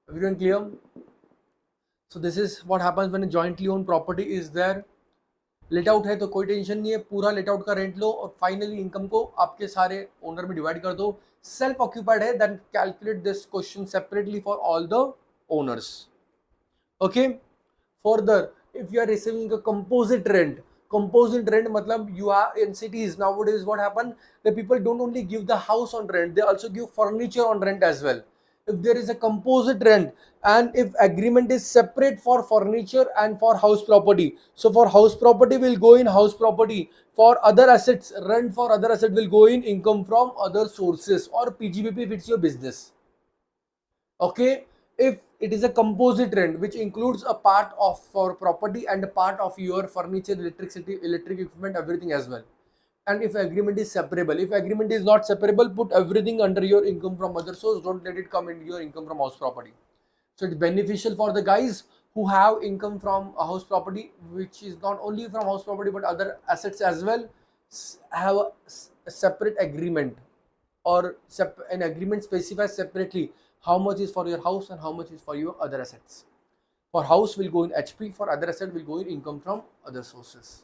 Everyone clear? So this is what happens when a jointly owned property is there. Let out है तो कोई tension नहीं है, पूरा let out का rent लो और finally income को आपके सारे ओनर में डिवाइड कर दो. सेल्फ ऑक्यूपाइड है, then calculate this question separately for all the owners. Okay, further if you are receiving a composite rent, composite rent matlab you are in cities nowadays, what happen, the people don't only give the house on rent, they also give furniture on rent as well. If there is a composite rent, and if agreement is separate for furniture and for house property, so for house property will go in house property, for other assets, rent for other asset will go in income from other sources or PGBP if it's your business. Okay, if it is a composite rent which includes a part of for property and a part of your furniture, electricity, electric equipment, everything as well. And if agreement is separable, if agreement is not separable, put everything under your income from other source, don't let it come into your income from house property. So it's beneficial for the guys who have income from a house property, which is not only from house property but other assets as well, have a separate agreement, or an agreement specifies separately how much is for your house and how much is for your other assets. For house will go in HP, for other asset will go in income from other sources.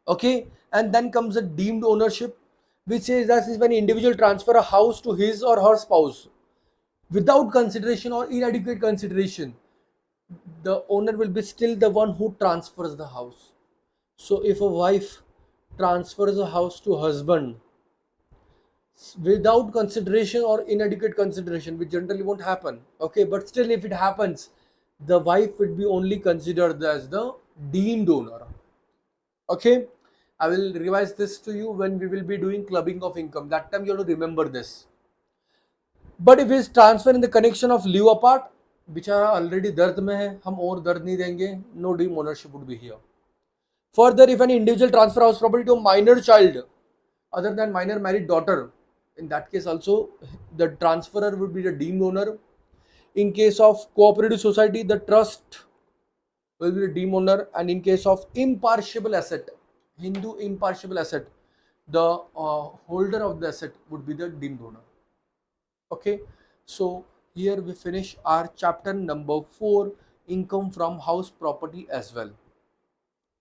Okay, and then comes a deemed ownership, which is that is when an individual transfer a house to his or her spouse without consideration or inadequate consideration. The owner will be still the one who transfers the house. So if a wife transfers a house to husband without consideration or inadequate consideration, which generally won't happen, okay, but still if it happens, the wife would be only considered as the deemed owner. Okay, I will revise this to you when we will be doing clubbing of income. That time you have to remember this. But if it's transfer in the connection of live apart, बेचारा already दर्द में है, हम और दर्द नहीं देंगे. No deemed ownership would be here. Further, if any individual transfer house property to a minor child other than minor married daughter, in that case also the transferor would be the deemed owner. In case of cooperative society, the trust will be the deemed owner. And in case of impartial asset, Hindu impartial asset, the holder of the asset would be the deemed owner. Okay, so here we finish our chapter number 4, income from house property as well.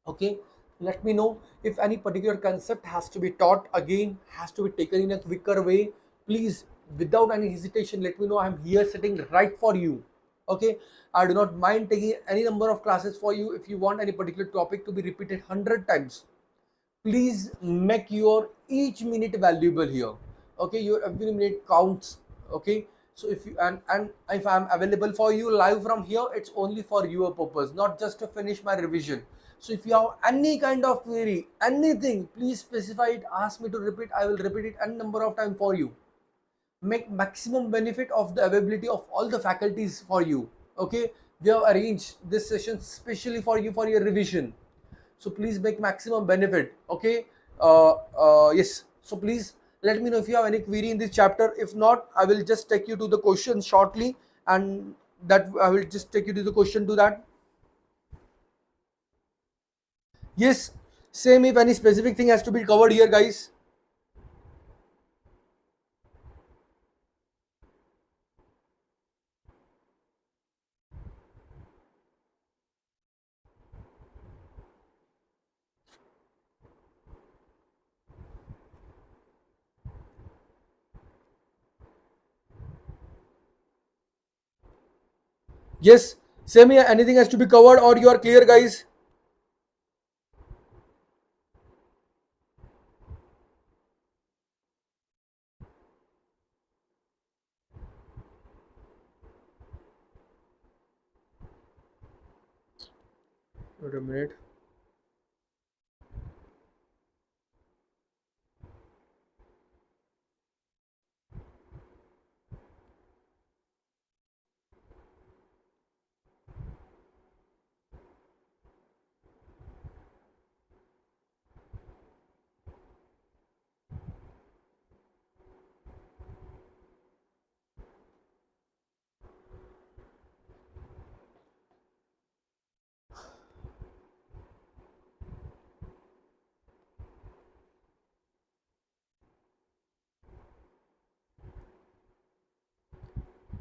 Okay, let me know if any particular concept has to be taught again, has to be taken in a quicker way. Please, without any hesitation, let me know. I'm here sitting right for you. Okay, I do not mind taking any number of classes for you. If you want any particular topic to be repeated 100 times, please make your each minute valuable here. Okay, your every minute counts. Okay, so if you and if I'm available for you live from here, it's only for your purpose, not just to finish my revision. So if you have any kind of query, anything, please specify it, ask me to repeat. I will repeat it n number of time for you. Make maximum benefit of the availability of all the faculties for you. Okay, we have arranged this session specially for you for your revision. So please make maximum benefit. Okay, yes, so please let me know if you have any query in this chapter. If not, I will just take you to the question shortly, and that I will just take you to the question to that. Yes, same if any specific thing has to be covered here, guys. Yes, same here, anything has to be covered or you are clear, guys? Wait a minute.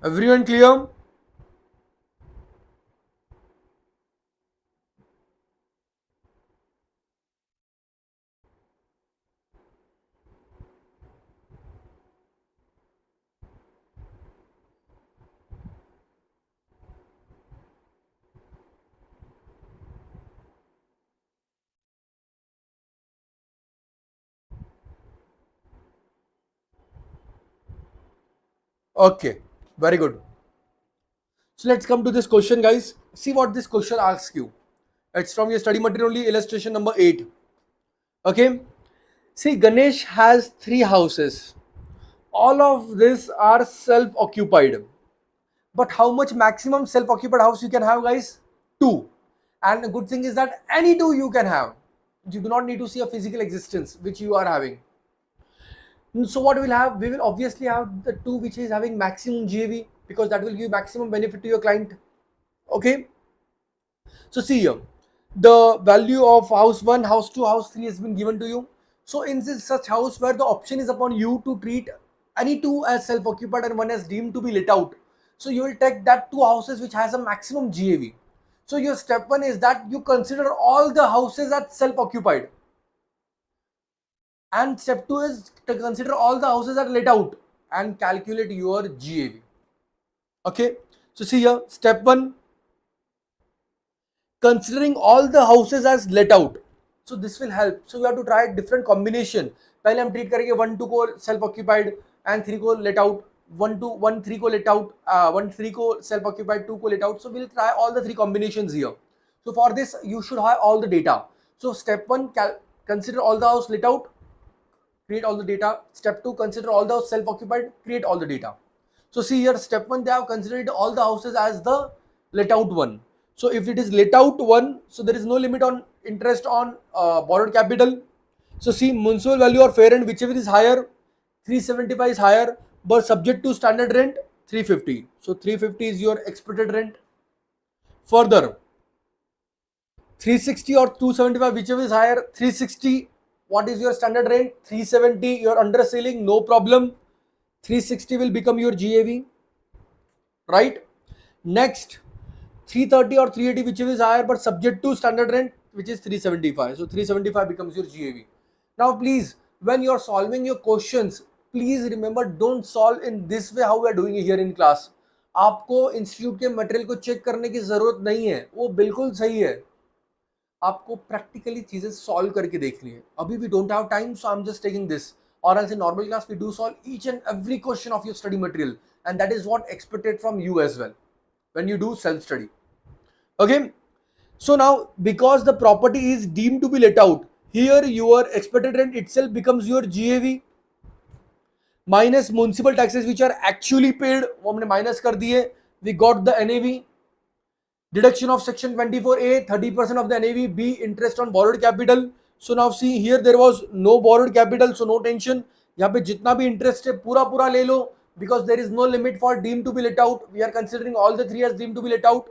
Everyone clear? Okay, very good. So let's come to this question, guys. See what this question asks you. It's from your study material only, illustration number 8. Okay. See, Ganesh has 3 houses. All of these are self-occupied. But how much maximum self-occupied house you can have, guys? 2. And the good thing is that any 2 you can have. You do not need to see a physical existence which you are having. So what we'll have, we will obviously have the 2 which is having maximum GAV, because that will give maximum benefit to your client. Okay. So see here, the value of house 1, house 2, house 3 has been given to you. So in this such house where the option is upon you to treat any 2 as self-occupied and 1 as deemed to be let out. So you will take that 2 houses which has a maximum GAV. So your step 1 is that you consider all the houses as self-occupied. And step 2 is to consider all the houses that are let out and calculate your GAV. Okay. So see here, step 1, considering all the houses as let out. So this will help. So you have to try different combination. पहले हम treat करेंगे 1 2 को self occupied and 3 को let out. 1 3 को let out, 1 3 को self occupied, 2 को let out. So we'll try all the three combinations here. So for this you should have all the data. So step 1, consider all the house let out, create all the data. Step 2, consider all the house self occupied, create all the data. So see here, step 1, they have considered all the houses as the let out one. So if it is let out one, so there is no limit on interest on borrowed capital. So see, municipal value or fair rent, whichever is higher, 375 is higher, but subject to standard rent 350. So 350 is your expected rent. Further, 360 or 275, whichever is higher, 360. What is your standard rent? 370. You're under ceiling, no problem. 360 will become your GAV, right? Next, 330 or 380, whichever is higher, but subject to standard rent, which is 375. So 375 becomes your GAV. Now please, when you're solving your questions, please remember, don't solve in this way how we are doing it here in class. आपको institute के material को check करने की जरूरत नहीं है, वो बिल्कुल सही है. आपको प्रैक्टिकली चीजें सॉल्व करके देखनी है. अभी we don't have time, so I'm just taking this. Or else in normal class we do solve each and every question of your study material, and that is what expected from you as well when you do self study. Okay, so now because the property is deemed to be let out, here your expected rent itself becomes your GAV minus municipal taxes which are actually paid, वो हमने minus कर दिए. We got the NAV. Deduction of section 24A, 30% of the NAV. B, interest on borrowed capital. So now see here, there was no borrowed capital, so no tension. यहाँ पे जितना भी interest है पूरा पूरा ले लो, because there is no limit for deemed to be let out. We are considering all the three as deemed to be let out.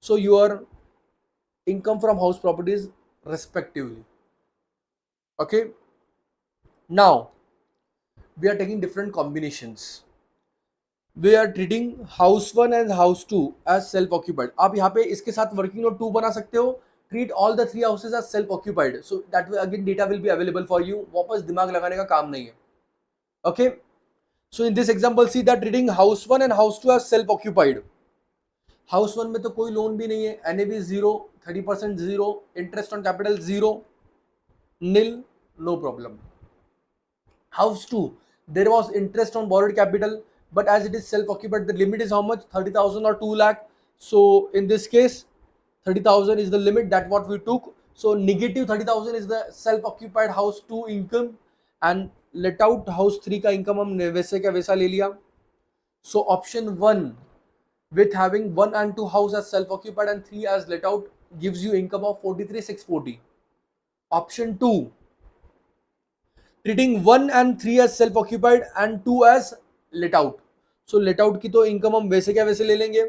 So your income from house properties respectively. Okay. Now we are taking different combinations. We are treating house 1 and house 2 as self occupied. आप यहाँ पे इसके साथ working note 2 बना सकते हो. Treat all the three houses as self occupied. So that way again data will be available for you. वापस दिमाग लगाने का काम नहीं है. Okay. So in this example see that treating house 1 and house 2 as self occupied. House 1 में तो कोई लोन भी नहीं है. NAV 0, 30% 0, interest on capital 0, nil, no problem. House 2, there was interest on borrowed capital, but as it is self-occupied, the limit is how much? 30,000 or 2 lakh. So in this case, 30,000 is the limit, that what we took. So negative 30,000 is the self-occupied house 2 income, and let out house 3 का income हमने वैसे का वैसा ले लिया. So option 1 with having 1 and 2 house as self-occupied and 3 as let out gives you income of 43,640. Option 2, treating 1 and 3 as self-occupied and 2 as let out. So let out की तो income हम वैसे क्या वैसे ले लेंगे.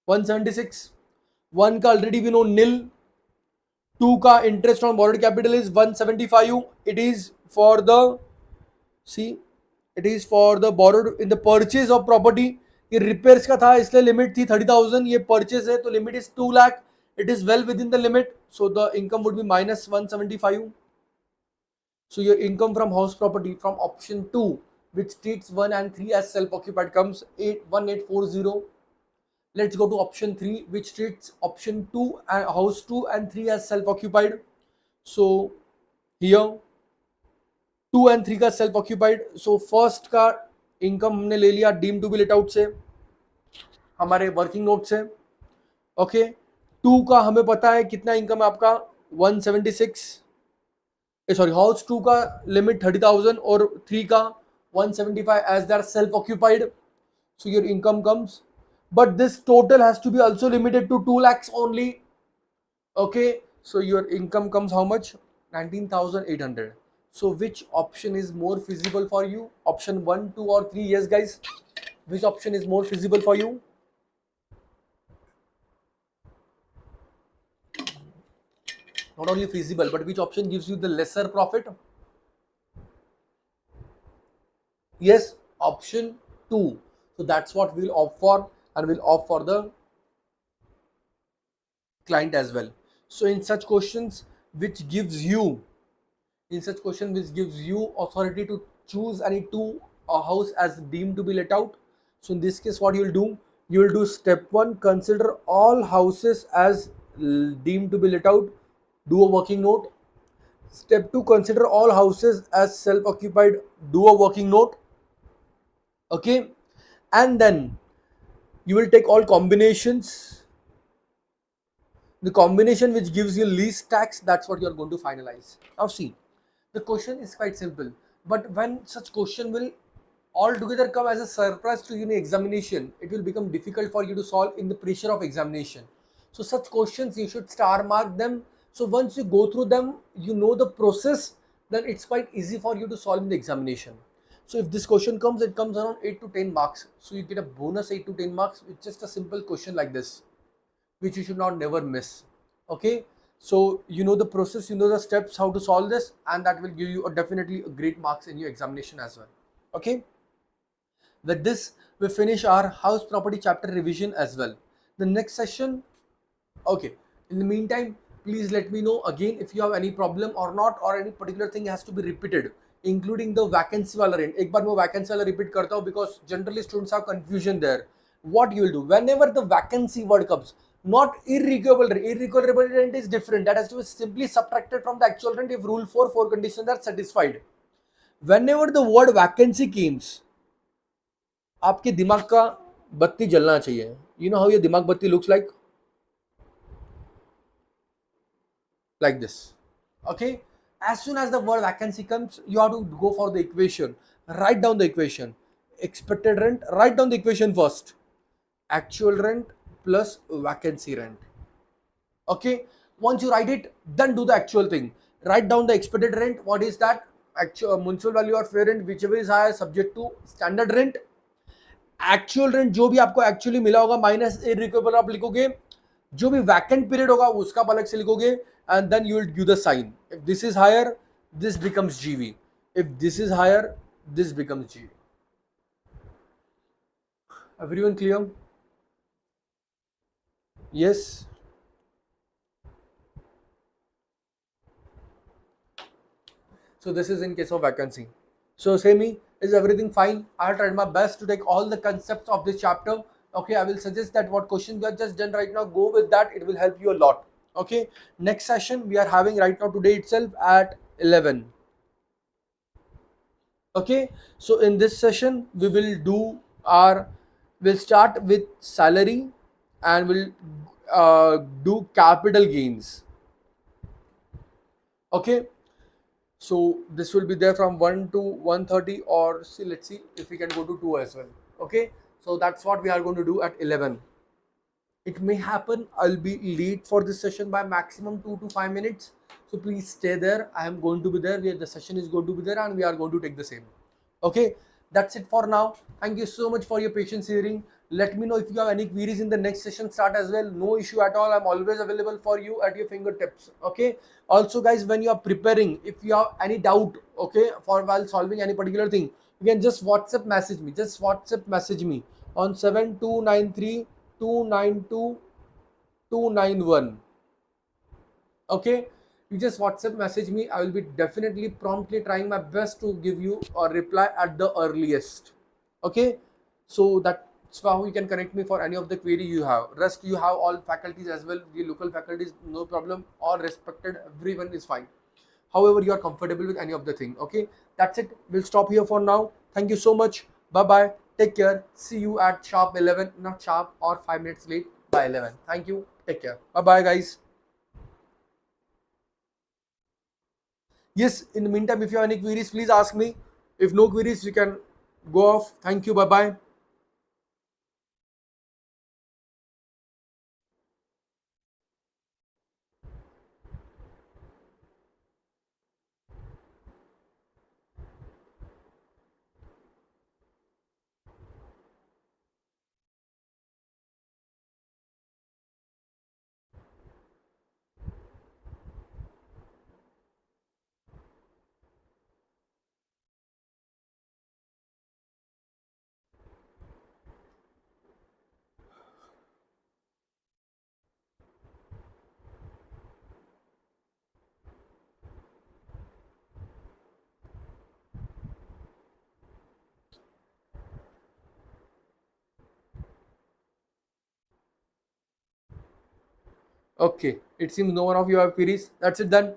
176. 1 का already we know nil. 2 का interest on borrowed capital is 175. It is for the, see, it is for the borrowed in the purchase of property. ये repairs का था इसलिए limit थी 30,000. ये purchase है तो limit is 2 lakh. It is well within the limit. So the income would be minus 175. So your income from house property from option 2, which treats 1 and 3 as self-occupied, comes 1840. Let's go to option 3, which treats option 2 and house 2 and 3 as self-occupied. So here 2 and 3 का self-occupied. So first का income हमने ले लिया deemed to be let out से, हमारे working note से. Okay, 2 का हमें पता है कितना income है आपका 176. सॉरी, हाउस 2 का लिमिट 30,000 और 3 का 175 as they are self-occupied. So your income comes, but this total has to be also limited to 2 lakhs only. Okay, so your income comes how much? 19,800. So which option is more feasible for you? Option 1, 2 or 3? Yes guys, which option is more feasible for you? Not only feasible, but which option gives you the lesser profit? Yes, option 2. So that's what we'll opt for, and we'll opt for the client as well. So in such questions which gives you, authority to choose any two house as deemed to be let out. So in this case, what you will do step 1, consider all houses as deemed to be let out. Do a working note. Step 2, consider all houses as self-occupied. Do a working note. Okay, and then you will take all combinations, the combination which gives you least tax, that's what you're going to finalize. Now see, the question is quite simple, but when such question will altogether come as a surprise to you in examination, it will become difficult for you to solve in the pressure of examination. So such questions you should star mark them. So once you go through them, you know the process, then it's quite easy for you to solve in the examination. So if this question comes, it comes around 8 to 10 marks. So you get a bonus 8 to 10 marks with just a simple question like this, which you should not never miss. Okay, so you know the process, you know the steps how to solve this, and that will give you definitely a great marks in your examination as well. Okay, with this we finish our house property chapter revision as well. The next session, okay, in the meantime, please let me know again if you have any problem or not, or any particular thing has to be repeated, including the vacancy wala rent. एक बार मैं vacancy वाला repeat करता हूँ because generally students have confusion there. What you will do whenever the vacancy word comes, not irrecoverable rent. Irrecoverable rent is different. That has to be simply subtracted from the actual rent if rule 4 conditions are satisfied. Whenever the word vacancy comes, आपके दिमाग का बत्ती जलना चाहिए. You know how your दिमाग बत्ती looks like this. Okay, as soon as the word vacancy comes, you have to go for the equation. Write down the equation. Expected rent, write down the equation first. Actual rent plus vacancy rent. Okay, once you write it, then do the actual thing. Write down the expected rent. What is that? Actual municipal value or fair rent, whichever is higher, subject to standard rent. Actual rent जो भी आपको actually मिला होगा minus इरिकवेबल आप लिखोगे, जो भी vacant period होगा उसका आप अलग से लिखोगे, and then you will give the sign. If this is higher, this becomes GV. If this is higher, this becomes GV. Everyone clear? Yes. So this is in case of vacancy. So say me, is everything fine? I have tried my best to take all the concepts of this chapter. Okay, I will suggest that what question we have just done right now, go with that. It will help you a lot. Okay, next session we are having right now today itself at 11. Okay, so in this session we will do our, we'll start with salary and we'll do capital gains. Okay, so this will be there from 1 to 1:30, or see, let's see if we can go to 2 as well. Okay, so that's what we are going to do at 11. It may happen I'll be late for this session by maximum 2 to 5 minutes, so please stay there. I am going to be there, the session is going to be there, and we are going to take the same. Okay, that's it for now. Thank you so much for your patience hearing. Let me know if you have any queries in the next session start as well. No issue at all. I'm always available for you at your fingertips. Okay, also guys, when you are preparing, if you have any doubt, okay, for while solving any particular thing, you can just WhatsApp message me. Just WhatsApp message me on 7293 292 291. Okay, you just WhatsApp message me. I will be definitely promptly trying my best to give you a reply at the earliest. Okay, so that's how you can connect me for any of the query you have. Rest, you have all faculties as well, the local faculties, no problem, all respected, everyone is fine. However you are comfortable with any of the thing. Okay, that's it, we'll stop here for now. Thank you so much. Bye bye, take care, see you at sharp 11, not sharp or 5 minutes late, by 11. Thank you, take care, bye bye guys. Yes, in the meantime, if you have any queries, please ask me. If no queries, you can go off. Thank you. Bye bye. Okay, it seems no one of you have queries. That's it then. Bye.